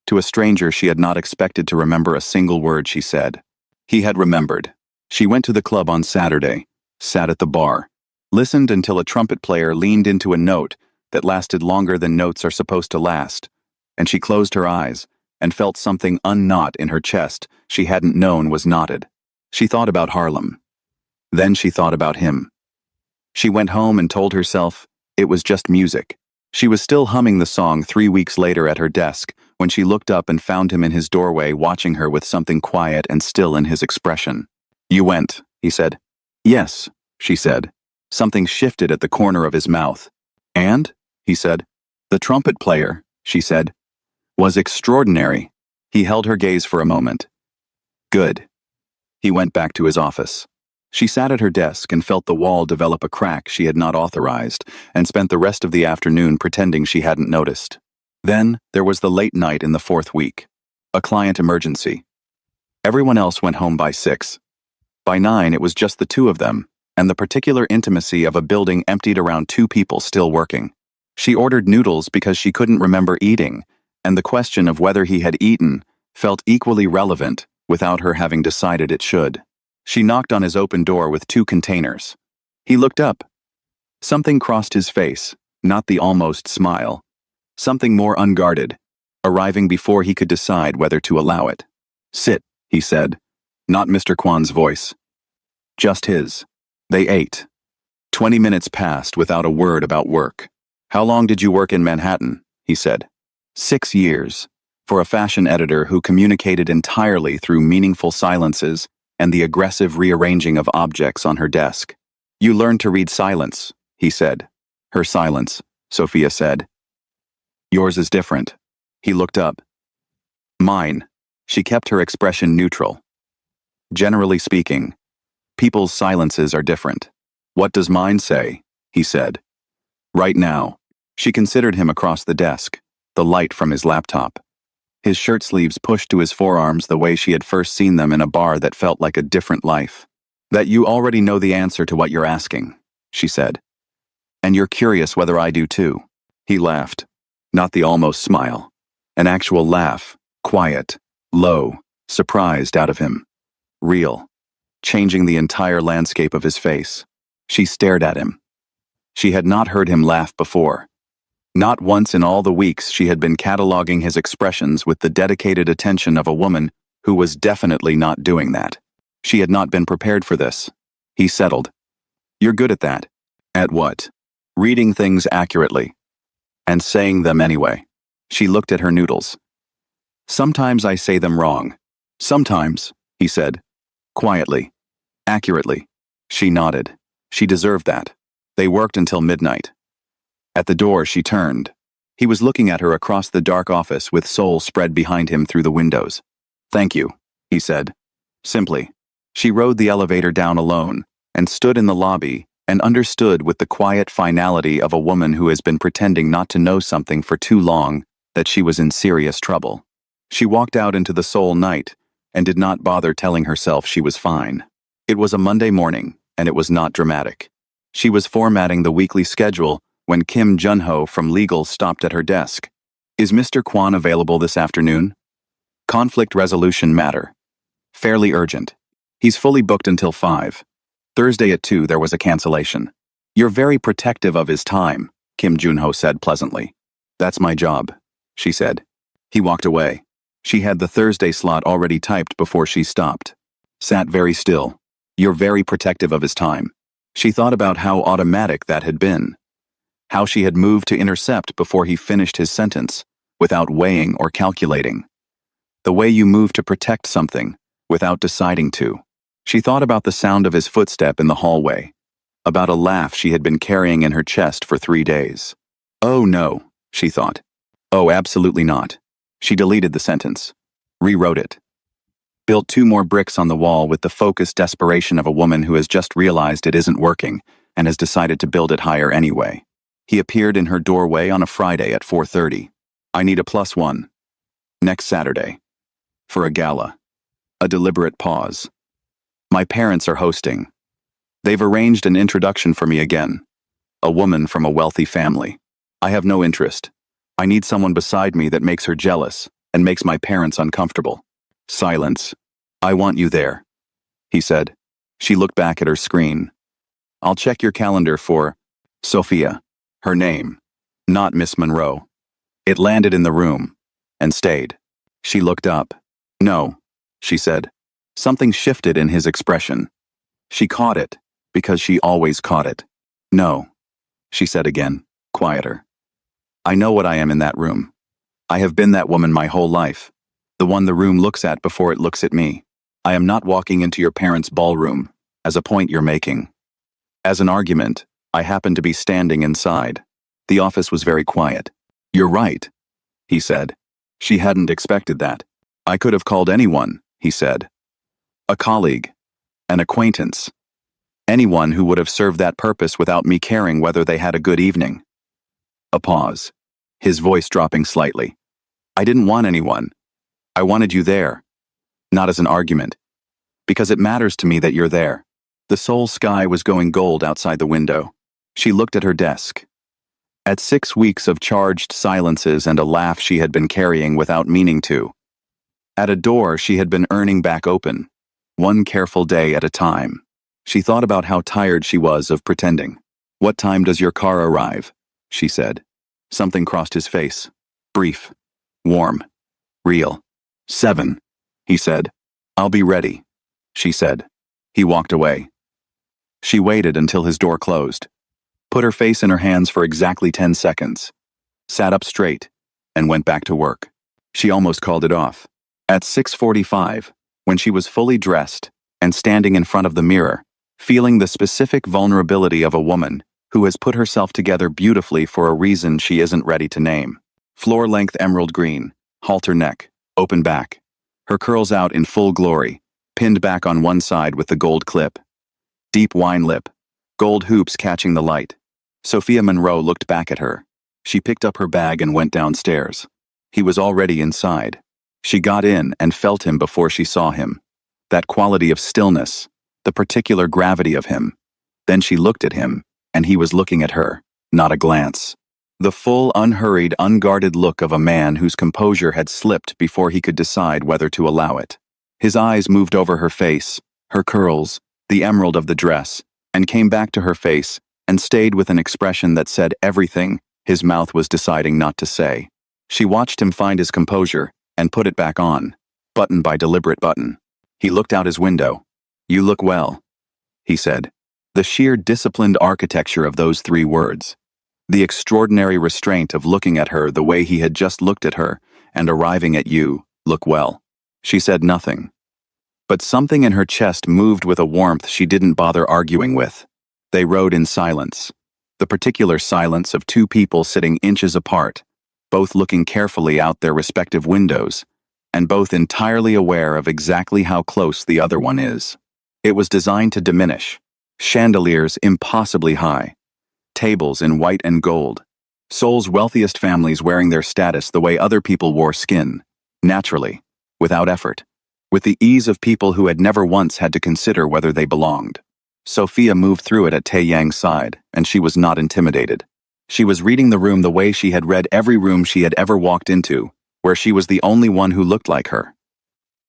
To a stranger she had not expected to remember a single word she said. He had remembered. She went to the club on Saturday, sat at the bar, listened until a trumpet player leaned into a note that lasted longer than notes are supposed to last, and she closed her eyes and felt something unknot in her chest she hadn't known was knotted. She thought about Harlem. Then she thought about him. She went home and told herself it was just music. She was still humming the song 3 weeks later at her desk when she looked up and found him in his doorway watching her with something quiet and still in his expression. "You went," he said. "Yes," she said. Something shifted at the corner of his mouth. "And?" he said. "The trumpet player," she said, "was extraordinary." He held her gaze for a moment. "Good." He went back to his office. She sat at her desk and felt the wall develop a crack she had not authorized, and spent the rest of the afternoon pretending she hadn't noticed. Then, there was the late night in the 4th week. A client emergency. Everyone else went home by 6. By 9, it was just the two of them, and the particular intimacy of a building emptied around 2 people still working. She ordered noodles because she couldn't remember eating, and the question of whether he had eaten felt equally relevant without her having decided it should. She knocked on his open door with 2 containers. He looked up. Something crossed his face, not the almost smile. Something more unguarded, arriving before he could decide whether to allow it. "Sit," he said, not Mr. Kwan's voice. Just his. They ate. 20 minutes passed without a word about work. "How long did you work in Manhattan?" he said. 6 years, for a fashion editor who communicated entirely through meaningful silences and the aggressive rearranging of objects on her desk. "You learned to read silence," he said. "Her silence," Sophia said. "Yours is different." He looked up. "Mine." She kept her expression neutral. "Generally speaking, people's silences are different." "What does mine say?" he said. "Right now." She considered him across the desk, the light from his laptop. His shirt sleeves pushed to his forearms the way she had first seen them in a bar that felt like a different life. "That you already know the answer to what you're asking," she said. "And you're curious whether I do too." He laughed. Not the almost smile. An actual laugh, quiet, low, surprised out of him. Real. Changing the entire landscape of his face. She stared at him. She had not heard him laugh before. Not once in all the weeks she had been cataloging his expressions with the dedicated attention of a woman who was definitely not doing that. She had not been prepared for this. He settled. "You're good at that." "At what?" "Reading things accurately. And saying them anyway." She looked at her noodles. "Sometimes I say them wrong." "Sometimes," he said. Quietly. "Accurately." She nodded. She deserved that. They worked until midnight. At the door, she turned. He was looking at her across the dark office with Seoul spread behind him through the windows. "Thank you," he said. Simply. She rode the elevator down alone and stood in the lobby and understood with the quiet finality of a woman who has been pretending not to know something for too long that she was in serious trouble. She walked out into the Seoul night and did not bother telling herself she was fine. It was a Monday morning, and it was not dramatic. She was formatting the weekly schedule when Kim Junho from legal stopped at her desk. "Is Mr. Kwan available this afternoon?" "Conflict resolution matter. Fairly urgent. He's fully booked until 5. Thursday at 2 there was a cancellation." "You're very protective of his time," Kim Junho said pleasantly. "That's my job," she said. He walked away. She had the Thursday slot already typed before she stopped. Sat very still. "You're very protective of his time." She thought about how automatic that had been. How she had moved to intercept before he finished his sentence, without weighing or calculating. The way you move to protect something, without deciding to. She thought about the sound of his footstep in the hallway, about a laugh she had been carrying in her chest for 3 days. "Oh no," she thought. "Oh, absolutely not." She deleted the sentence. Rewrote it. Built 2 more bricks on the wall with the focused desperation of a woman who has just realized it isn't working and has decided to build it higher anyway. He appeared in her doorway on a Friday at 4:30. "I need a +1. Next Saturday. For a gala." A deliberate pause. "My parents are hosting. They've arranged an introduction for me again. A woman from a wealthy family. I have no interest. I need someone beside me that makes her jealous and makes my parents uncomfortable." Silence. "I want you there," he said. She looked back at her screen. "I'll check your calendar for Sophia." Her name, not Miss Monroe. It landed in the room and stayed. She looked up. "No," she said. Something shifted in his expression. She caught it, because she always caught it. "No," she said again, quieter. "I know what I am in that room. I have been that woman my whole life. The one the room looks at before it looks at me. I am not walking into your parents' ballroom, as a point you're making. As an argument, I happen to be standing inside." The office was very quiet. "You're right," he said. She hadn't expected that. "I could have called anyone," he said. "A colleague. An acquaintance." Anyone who would have served that purpose without me caring whether they had a good evening. A pause. His voice dropping slightly. I didn't want anyone. I wanted you there. Not as an argument. Because it matters to me that you're there. The Seoul sky was going gold outside the window. She looked at her desk. At 6 weeks of charged silences and a laugh she had been carrying without meaning to. At a door she had been earning back open. One careful day at a time. She thought about how tired she was of pretending. What time does your car arrive? She said. Something crossed his face. Brief. Warm. Real. 7. He said. I'll be ready. She said. He walked away. She waited until his door closed. Put her face in her hands for exactly 10 seconds. Sat up straight. And went back to work. She almost called it off. At 6:45, when she was fully dressed and standing in front of the mirror, feeling the specific vulnerability of a woman who has put herself together beautifully for a reason she isn't ready to name. Floor-length emerald green, halter neck, open back. Her curls out in full glory, pinned back on one side with the gold clip. Deep wine lip, gold hoops catching the light. Sophia Monroe looked back at her. She picked up her bag and went downstairs. He was already inside. She got in and felt him before she saw him. That quality of stillness, the particular gravity of him. Then she looked at him, and he was looking at her, not a glance. The full, unhurried, unguarded look of a man whose composure had slipped before he could decide whether to allow it. His eyes moved over her face, her curls, the emerald of the dress, and came back to her face and stayed with an expression that said everything his mouth was deciding not to say. She watched him find his composure and put it back on, button by deliberate button. He looked out his window. You look well, he said. The sheer disciplined architecture of those 3 words. The extraordinary restraint of looking at her the way he had just looked at her and arriving at you, look well. She said nothing. But something in her chest moved with a warmth she didn't bother arguing with. They rode in silence. The particular silence of 2 people sitting inches apart, both looking carefully out their respective windows, and both entirely aware of exactly how close the other one is. It was designed to diminish. Chandeliers impossibly high. Tables in white and gold. Seoul's wealthiest families wearing their status the way other people wore skin. Naturally. Without effort. With the ease of people who had never once had to consider whether they belonged. Sophia moved through it at Taeyang's side, and she was not intimidated. She was reading the room the way she had read every room she had ever walked into, where she was the only one who looked like her.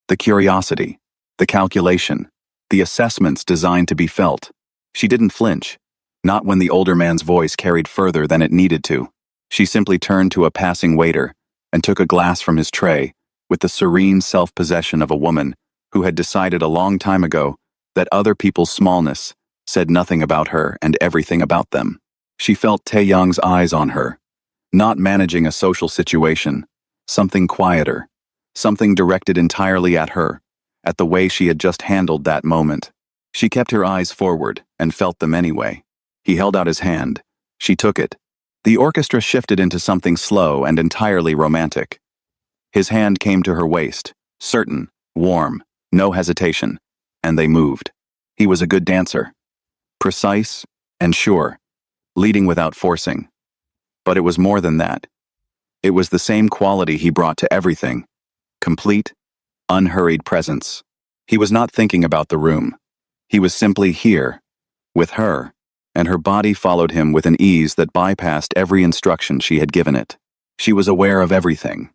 The curiosity, the calculation, the assessments designed to be felt. She didn't flinch, not when the older man's voice carried further than it needed to. She simply turned to a passing waiter and took a glass from his tray with the serene self-possession of a woman who had decided a long time ago that other people's smallness said nothing about her and everything about them. She felt Taeyang's eyes on her, not managing a social situation, something quieter, something directed entirely at her, at the way she had just handled that moment. She kept her eyes forward and felt them anyway. He held out his hand. She took it. The orchestra shifted into something slow and entirely romantic. His hand came to her waist, certain, warm, no hesitation, and they moved. He was a good dancer. Precise and sure, leading without forcing. But it was more than that. It was the same quality he brought to everything. Complete, unhurried presence. He was not thinking about the room. He was simply here, with her, and her body followed him with an ease that bypassed every instruction she had given it. She was aware of everything.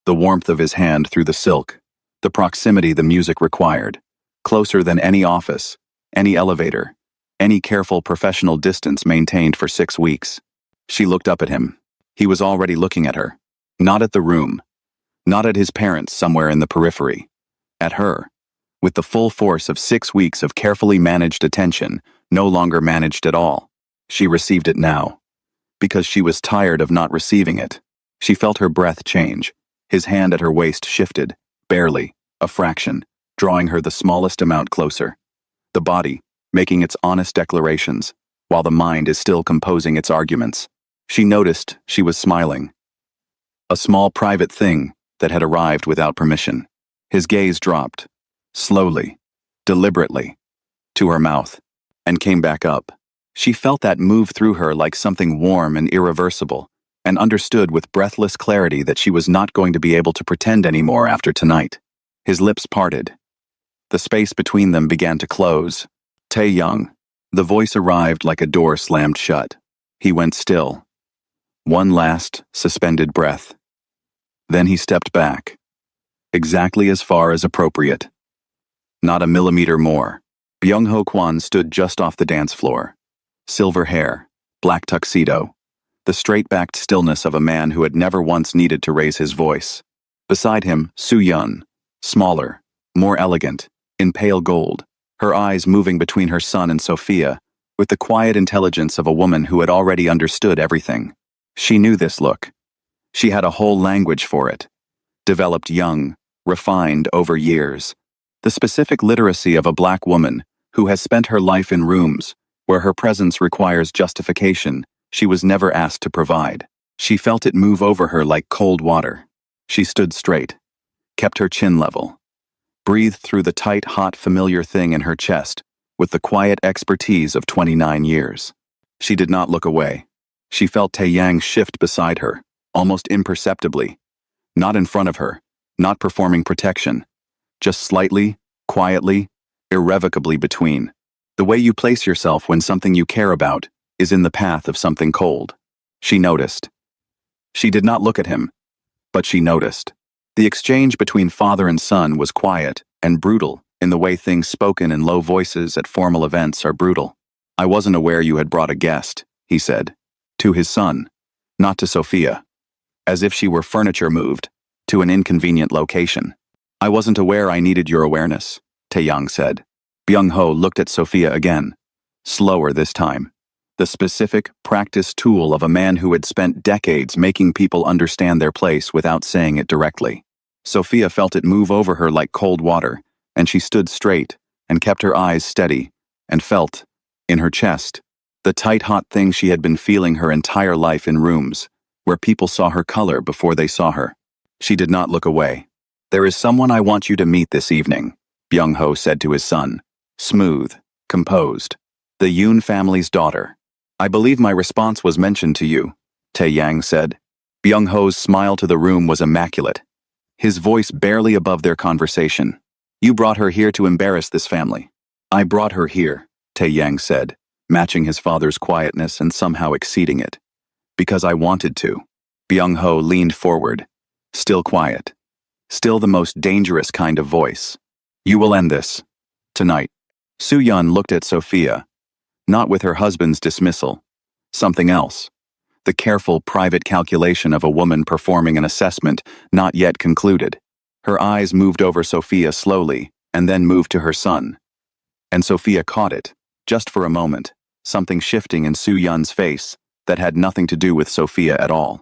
The warmth of his hand through the silk, the proximity the music required, closer than any office, any elevator, any careful professional distance maintained for 6 weeks. She looked up at him. He was already looking at her. Not at the room. Not at his parents somewhere in the periphery. At her. With the full force of 6 weeks of carefully managed attention, no longer managed at all. She received it now. Because she was tired of not receiving it. She felt her breath change. His hand at her waist shifted, barely, a fraction, drawing her the smallest amount closer. The body, making its honest declarations, while the mind is still composing its arguments. She noticed she was smiling. A small private thing that had arrived without permission. His gaze dropped, slowly, deliberately, to her mouth. and came back up. She felt that move through her like something warm and irreversible, and understood with breathless clarity that she was not going to be able to pretend anymore after tonight. His lips parted. The space between them began to close. Tae-young. The voice arrived like a door slammed shut. He went still. One last, suspended breath. Then he stepped back. Exactly as far as appropriate. Not a millimeter more. Byung-ho Kwon stood just off the dance floor. Silver hair, black tuxedo. The straight-backed stillness of a man who had never once needed to raise his voice. Beside him, Soo-yeon, smaller, more elegant, in pale gold, her eyes moving between her son and Sophia, with the quiet intelligence of a woman who had already understood everything. She knew this look. She had a whole language for it. Developed young, refined over years. The specific literacy of a black woman who has spent her life in rooms where her presence requires justification she was never asked to provide. She felt it move over her like cold water. She stood straight, kept her chin level, breathed through the tight, hot, familiar thing in her chest with the quiet expertise of 29 years. She did not look away. She felt Tae-yang shift beside her, almost imperceptibly. Not in front of her, not performing protection. Just slightly, quietly, irrevocably between. The way you place yourself when something you care about is in the path of something cold. She noticed. She did not look at him, but she noticed. The exchange between father and son was quiet and brutal in the way things spoken in low voices at formal events are brutal. I wasn't aware you had brought a guest, he said. To his son, not to Sophia. As if she were furniture moved to an inconvenient location. I wasn't aware I needed your awareness, Tae-young said. Byung-ho looked at Sophia again. Slower this time. The specific, practiced tool of a man who had spent decades making people understand their place without saying it directly. Sophia felt it move over her like cold water, and she stood straight and kept her eyes steady and felt, in her chest, the tight hot thing she had been feeling her entire life in rooms, where people saw her color before they saw her. She did not look away. There is someone I want you to meet this evening, Byung-ho said to his son. Smooth, composed. The Yoon family's daughter. I believe my response was mentioned to you, Tae-yang said. Byung-ho's smile to the room was immaculate. His voice barely above their conversation. You brought her here to embarrass this family. I brought her here, Tae-yang said, matching his father's quietness and somehow exceeding it. Because I wanted to. Byung-ho leaned forward. Still quiet. Still the most dangerous kind of voice. You will end this. Tonight. Soo-yeon looked at Sophia. Not with her husband's dismissal. Something else. The careful, private calculation of a woman performing an assessment not yet concluded. Her eyes moved over Sophia slowly, and then moved to her son. And Sophia caught it, just for a moment, something shifting in Soo-yeon's face that had nothing to do with Sophia at all.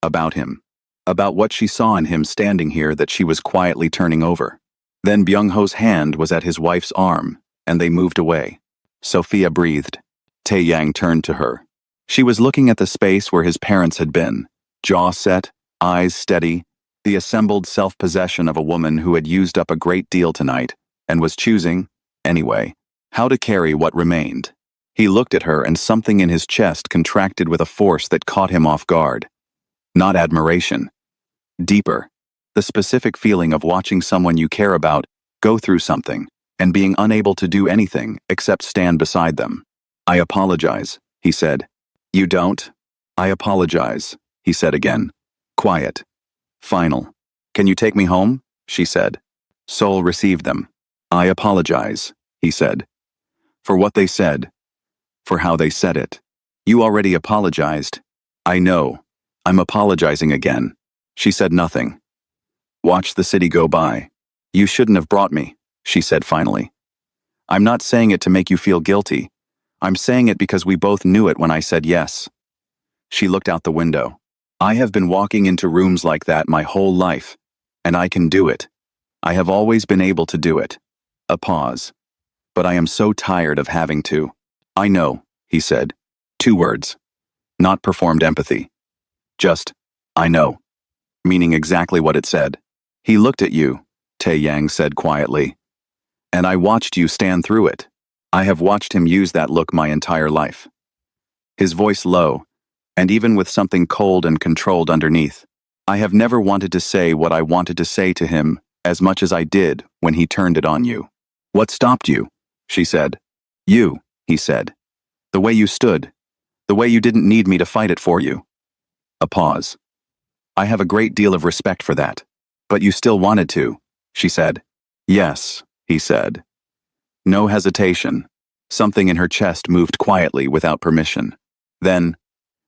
About him. About what she saw in him standing here that she was quietly turning over. Then Byung-ho's hand was at his wife's arm, and they moved away. Sophia breathed. Tae-yang turned to her. She was looking at the space where his parents had been, jaw set, eyes steady, the assembled self-possession of a woman who had used up a great deal tonight, and was choosing, anyway, how to carry what remained. He looked at her and something in his chest contracted with a force that caught him off guard. Not admiration. Deeper. The specific feeling of watching someone you care about go through something, and being unable to do anything except stand beside them. I apologize, he said. You don't? I apologize, he said again. Quiet. Final. Can you take me home? She said. Seoul received them. I apologize, he said. For what they said. For how they said it. You already apologized. I know. I'm apologizing again. She said nothing. Watch the city go by. You shouldn't have brought me, she said finally. I'm not saying it to make you feel guilty. I'm saying it because we both knew it when I said yes. She looked out the window. I have been walking into rooms like that my whole life, and I can do it. I have always been able to do it. A pause. But I am so tired of having to. I know, he said. 2 words. Not performed empathy. Just, I know. Meaning exactly what it said. He looked at you, Tae-yang said quietly. And I watched you stand through it. I have watched him use that look my entire life. His voice low, and even with something cold and controlled underneath. I have never wanted to say what I wanted to say to him as much as I did when he turned it on you. What stopped you? She said. You, he said. The way you stood. The way you didn't need me to fight it for you. A pause. I have a great deal of respect for that. But you still wanted to, she said. Yes, he said. No hesitation. Something in her chest moved quietly without permission. Then,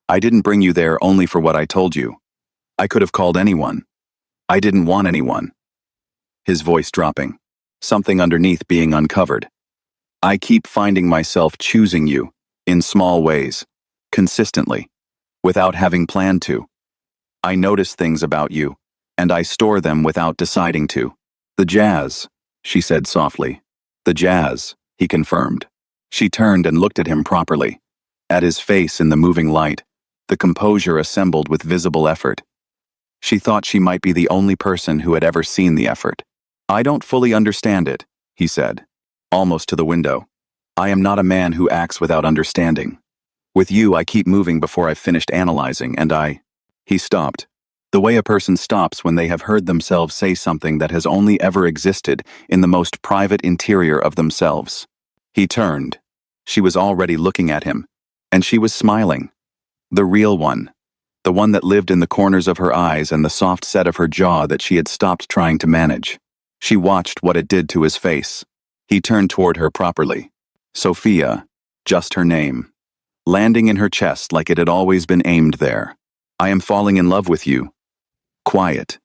I didn't bring you there only for what I told you. I could have called anyone. I didn't want anyone. His voice dropping. Something underneath being uncovered. I keep finding myself choosing you, in small ways, consistently, without having planned to. I notice things about you, and I store them without deciding to. The jazz, she said softly. The jazz, he confirmed. She turned and looked at him properly. At his face in the moving light, the composure assembled with visible effort. She thought she might be the only person who had ever seen the effort. I don't fully understand it, he said, almost to the window. I am not a man who acts without understanding. With you, I keep moving before I've finished analyzing, and He stopped. The way a person stops when they have heard themselves say something that has only ever existed in the most private interior of themselves. He turned. She was already looking at him, and she was smiling. The real one. The one that lived in the corners of her eyes and the soft set of her jaw that she had stopped trying to manage. She watched what it did to his face. He turned toward her properly. Sophia, just her name. Landing in her chest like it had always been aimed there. I am falling in love with you. Quiet.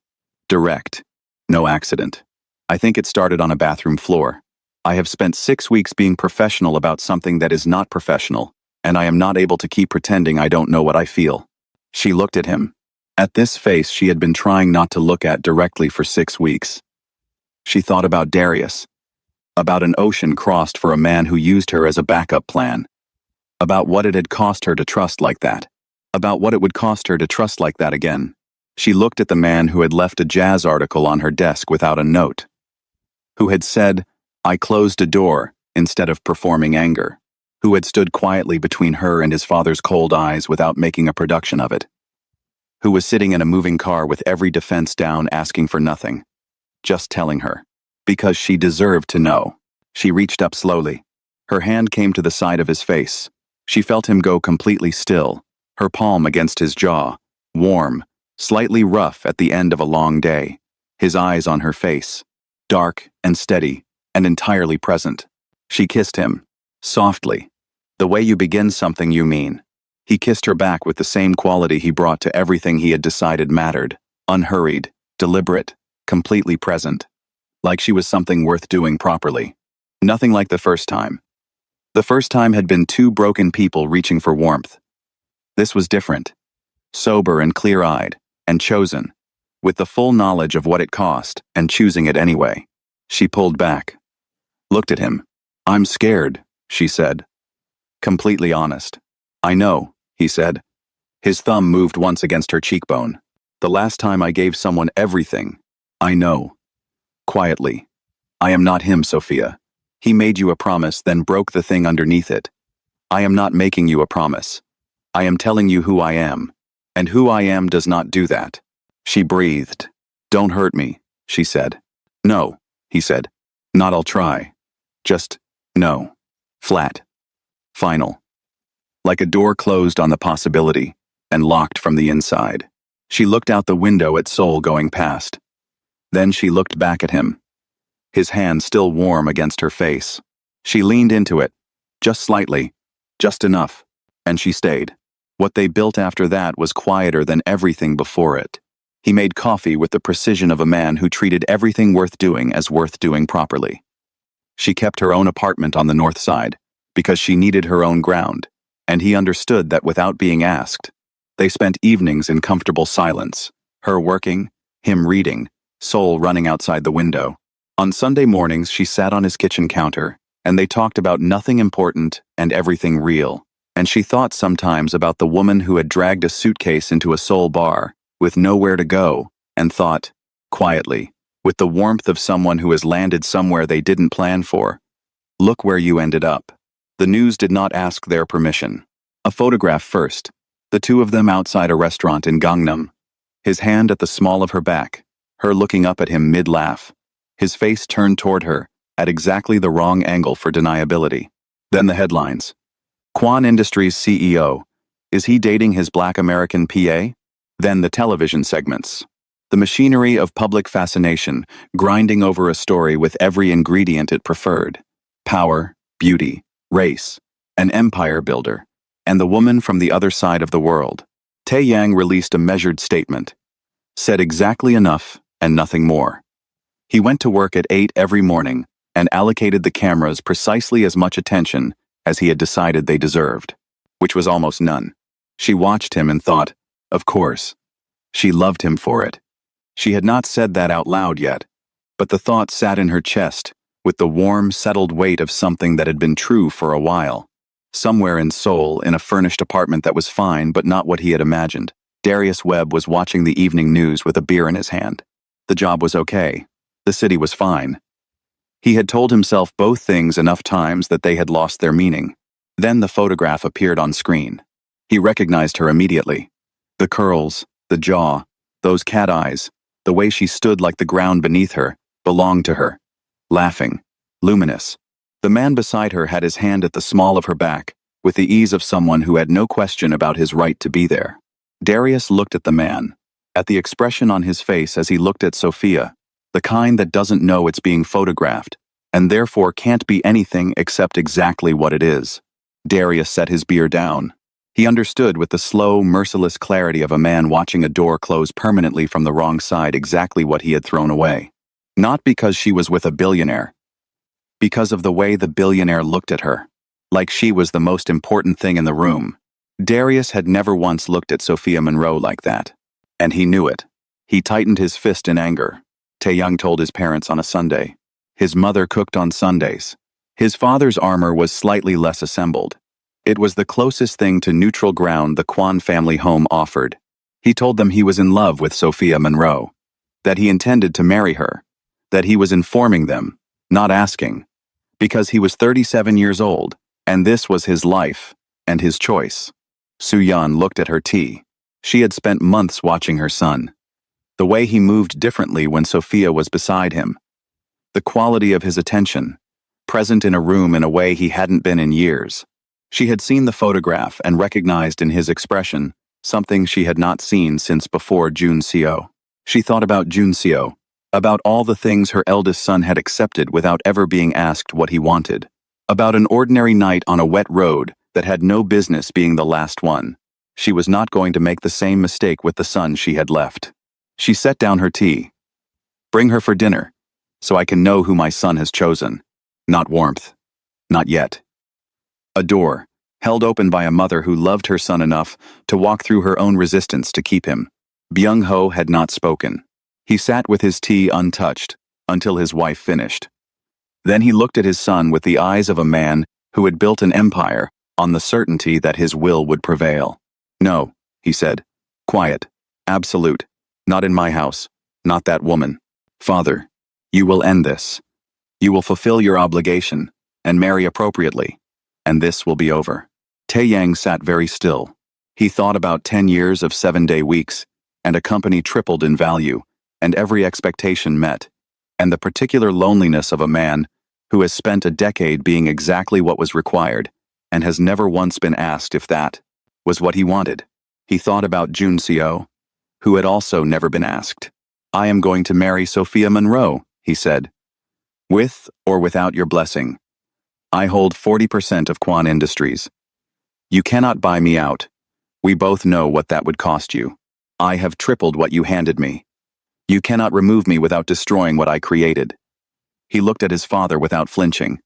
Direct. No accident. I think it started on a bathroom floor. I have spent 6 weeks being professional about something that is not professional, and I am not able to keep pretending I don't know what I feel. She looked at him. At this face she had been trying not to look at directly for 6 weeks. She thought about Darius. About an ocean crossed for a man who used her as a backup plan. About what it had cost her to trust like that. About what it would cost her to trust like that again. She looked at the man who had left a jazz article on her desk without a note. Who had said, I closed a door, instead of performing anger. Who had stood quietly between her and his father's cold eyes without making a production of it. Who was sitting in a moving car with every defense down asking for nothing. Just telling her. Because she deserved to know. She reached up slowly. Her hand came to the side of his face. She felt him go completely still, her palm against his jaw, warm, slightly rough at the end of a long day, his eyes on her face, dark and steady and entirely present. She kissed him, softly. The way you begin something, you mean. He kissed her back with the same quality he brought to everything he had decided mattered, unhurried, deliberate, completely present. Like she was something worth doing properly. Nothing like the first time. The first time had been two broken people reaching for warmth. This was different. Sober and clear-eyed, and chosen, with the full knowledge of what it cost, and choosing it anyway. She pulled back. Looked at him. I'm scared, she said. Completely honest. I know, he said. His thumb moved once against her cheekbone. The last time I gave someone everything. I know. Quietly. I am not him, Sophia. He made you a promise, then broke the thing underneath it. I am not making you a promise. I am telling you who I am. And who I am does not do that. She breathed. Don't hurt me, she said. No, he said. Not I'll try. Just, no. Flat. Final. Like a door closed on the possibility, and locked from the inside. She looked out the window at Sol going past. Then she looked back at him. His hand still warm against her face. She leaned into it. Just slightly. Just enough. And she stayed. What they built after that was quieter than everything before it. He made coffee with the precision of a man who treated everything worth doing as worth doing properly. She kept her own apartment on the north side, because she needed her own ground, and he understood that without being asked. They spent evenings in comfortable silence, her working, him reading, Sol running outside the window. On Sunday mornings she sat on his kitchen counter, and they talked about nothing important and everything real. And she thought sometimes about the woman who had dragged a suitcase into a Sol bar, with nowhere to go, and thought, quietly, with the warmth of someone who has landed somewhere they didn't plan for, Look where you ended up. The news did not ask their permission. A photograph first. The two of them outside a restaurant in Gangnam. His hand at the small of her back, her looking up at him mid-laugh. His face turned toward her, at exactly the wrong angle for deniability. Then the headlines. Kwon Industries CEO. Is he dating his black American PA? Then the television segments. The machinery of public fascination, grinding over a story with every ingredient it preferred. Power, beauty, race, an empire builder, and the woman from the other side of the world. Taeyang released a measured statement. Said exactly enough and nothing more. He went to work at 8 every morning and allocated the cameras precisely as much attention as he had decided they deserved, which was almost none. She watched him and thought, of course. She loved him for it. She had not said that out loud yet, but the thought sat in her chest with the warm, settled weight of something that had been true for a while. Somewhere in Seoul, in a furnished apartment that was fine but not what he had imagined, Darius Webb was watching the evening news with a beer in his hand. The job was okay. The city was fine. He had told himself both things enough times that they had lost their meaning. Then the photograph appeared on screen. He recognized her immediately. The curls, the jaw, those cat eyes, the way she stood like the ground beneath her, belonged to her. Laughing, luminous. The man beside her had his hand at the small of her back, with the ease of someone who had no question about his right to be there. Darius looked at the man, at the expression on his face as he looked at Sophia, the kind that doesn't know it's being photographed, and therefore can't be anything except exactly what it is. Darius set his beer down. He understood with the slow, merciless clarity of a man watching a door close permanently from the wrong side exactly what he had thrown away. Not because she was with a billionaire. Because of the way the billionaire looked at her. Like she was the most important thing in the room. Darius had never once looked at Sophia Monroe like that. And he knew it. He tightened his fist in anger. Taeyang told his parents on a Sunday. His mother cooked on Sundays. His father's armor was slightly less assembled. It was the closest thing to neutral ground the Kwon family home offered. He told them he was in love with Sophia Monroe. That he intended to marry her. That he was informing them, not asking. Because he was 37 years old, and this was his life, and his choice. Soo-yeon looked at her tea. She had spent months watching her son. The way he moved differently when Sophia was beside him. The quality of his attention, present in a room in a way he hadn't been in years. She had seen the photograph and recognized in his expression something she had not seen since before Jun Seo. She thought about Jun Seo, about all the things her eldest son had accepted without ever being asked what he wanted. About an ordinary night on a wet road that had no business being the last one. She was not going to make the same mistake with the son she had left. She set down her tea. Bring her for dinner, so I can know who my son has chosen. Not warmth. Not yet. A door, held open by a mother who loved her son enough to walk through her own resistance to keep him. Byung-ho had not spoken. He sat with his tea untouched, until his wife finished. Then he looked at his son with the eyes of a man who had built an empire on the certainty that his will would prevail. No, he said. Quiet. Absolute. Not in my house. Not that woman. Father, you will end this. You will fulfill your obligation, and marry appropriately, and this will be over. Taeyang sat very still. He thought about 10 years of 7-day weeks, and a company tripled in value, and every expectation met, and the particular loneliness of a man who has spent a decade being exactly what was required, and has never once been asked if that was what he wanted. He thought about Jun Seo, who had also never been asked. I am going to marry Sophia Monroe, he said. With or without your blessing. I hold 40% of Kwon Industries. You cannot buy me out. We both know what that would cost you. I have tripled what you handed me. You cannot remove me without destroying what I created. He looked at his father without flinching.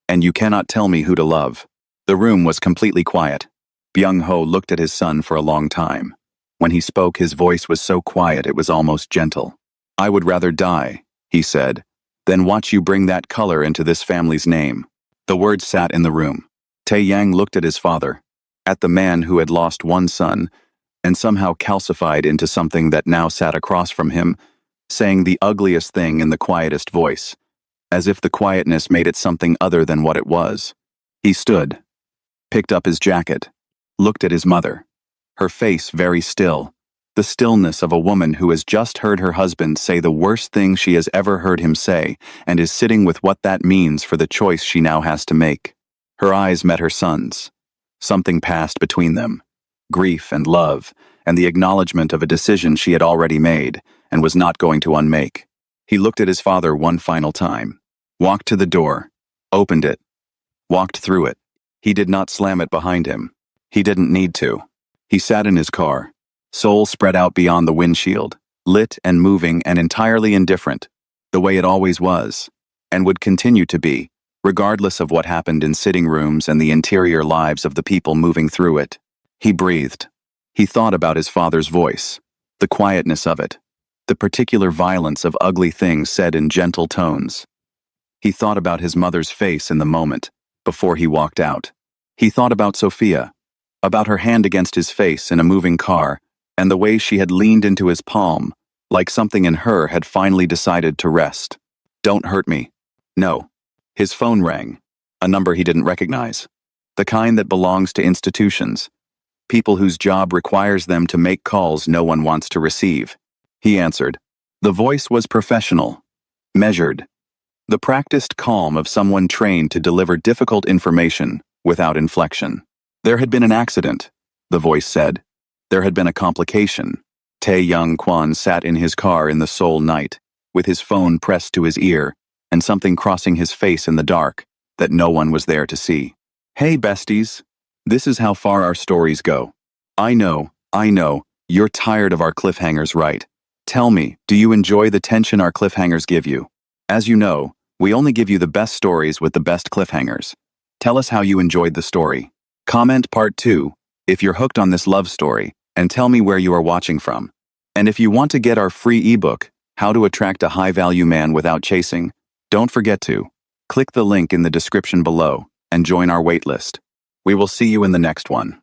And you cannot tell me who to love. The room was completely quiet. Byung-ho looked at his son for a long time. When he spoke, his voice was so quiet it was almost gentle. I would rather die, he said, than watch you bring that color into this family's name. The words sat in the room. Taeyang looked at his father, at the man who had lost one son, and somehow calcified into something that now sat across from him, saying the ugliest thing in the quietest voice. as if the quietness made it something other than what it was. He stood, picked up his jacket, looked at his mother, her face very still, the stillness of a woman who has just heard her husband say the worst thing she has ever heard him say and is sitting with what that means for the choice she now has to make. Her eyes met her son's. Something passed between them, grief and love, and the acknowledgement of a decision she had already made and was not going to unmake. He looked at his father one final time, walked to the door, opened it, walked through it. He did not slam it behind him. He didn't need to. He sat in his car, soul spread out beyond the windshield, lit and moving and entirely indifferent, the way it always was, and would continue to be, regardless of what happened in sitting rooms and the interior lives of the people moving through it. He breathed. He thought about his father's voice, the quietness of it, the particular violence of ugly things said in gentle tones. He thought about his mother's face in the moment, before he walked out. He thought about Sophia, about her hand against his face in a moving car, and the way she had leaned into his palm, like something in her had finally decided to rest. Don't hurt me. No. His phone rang, a number he didn't recognize, the kind that belongs to institutions, people whose job requires them to make calls no one wants to receive. He answered. The voice was professional, measured, the practiced calm of someone trained to deliver difficult information without inflection. There had been an accident, the voice said. There had been a complication. Tae Young Kwan sat in his car in the Seoul night, with his phone pressed to his ear, and something crossing his face in the dark that no one was there to see. Hey, besties. This is how far our stories go. I know, you're tired of our cliffhangers, right? Tell me, do you enjoy the tension our cliffhangers give you? As you know, we only give you the best stories with the best cliffhangers. Tell us how you enjoyed the story. Comment part 2 if you're hooked on this love story, and tell me where you are watching from. And if you want to get our free ebook, How to Attract a High-Value Man Without Chasing, don't forget to click the link in the description below and join our waitlist. We will see you in the next one.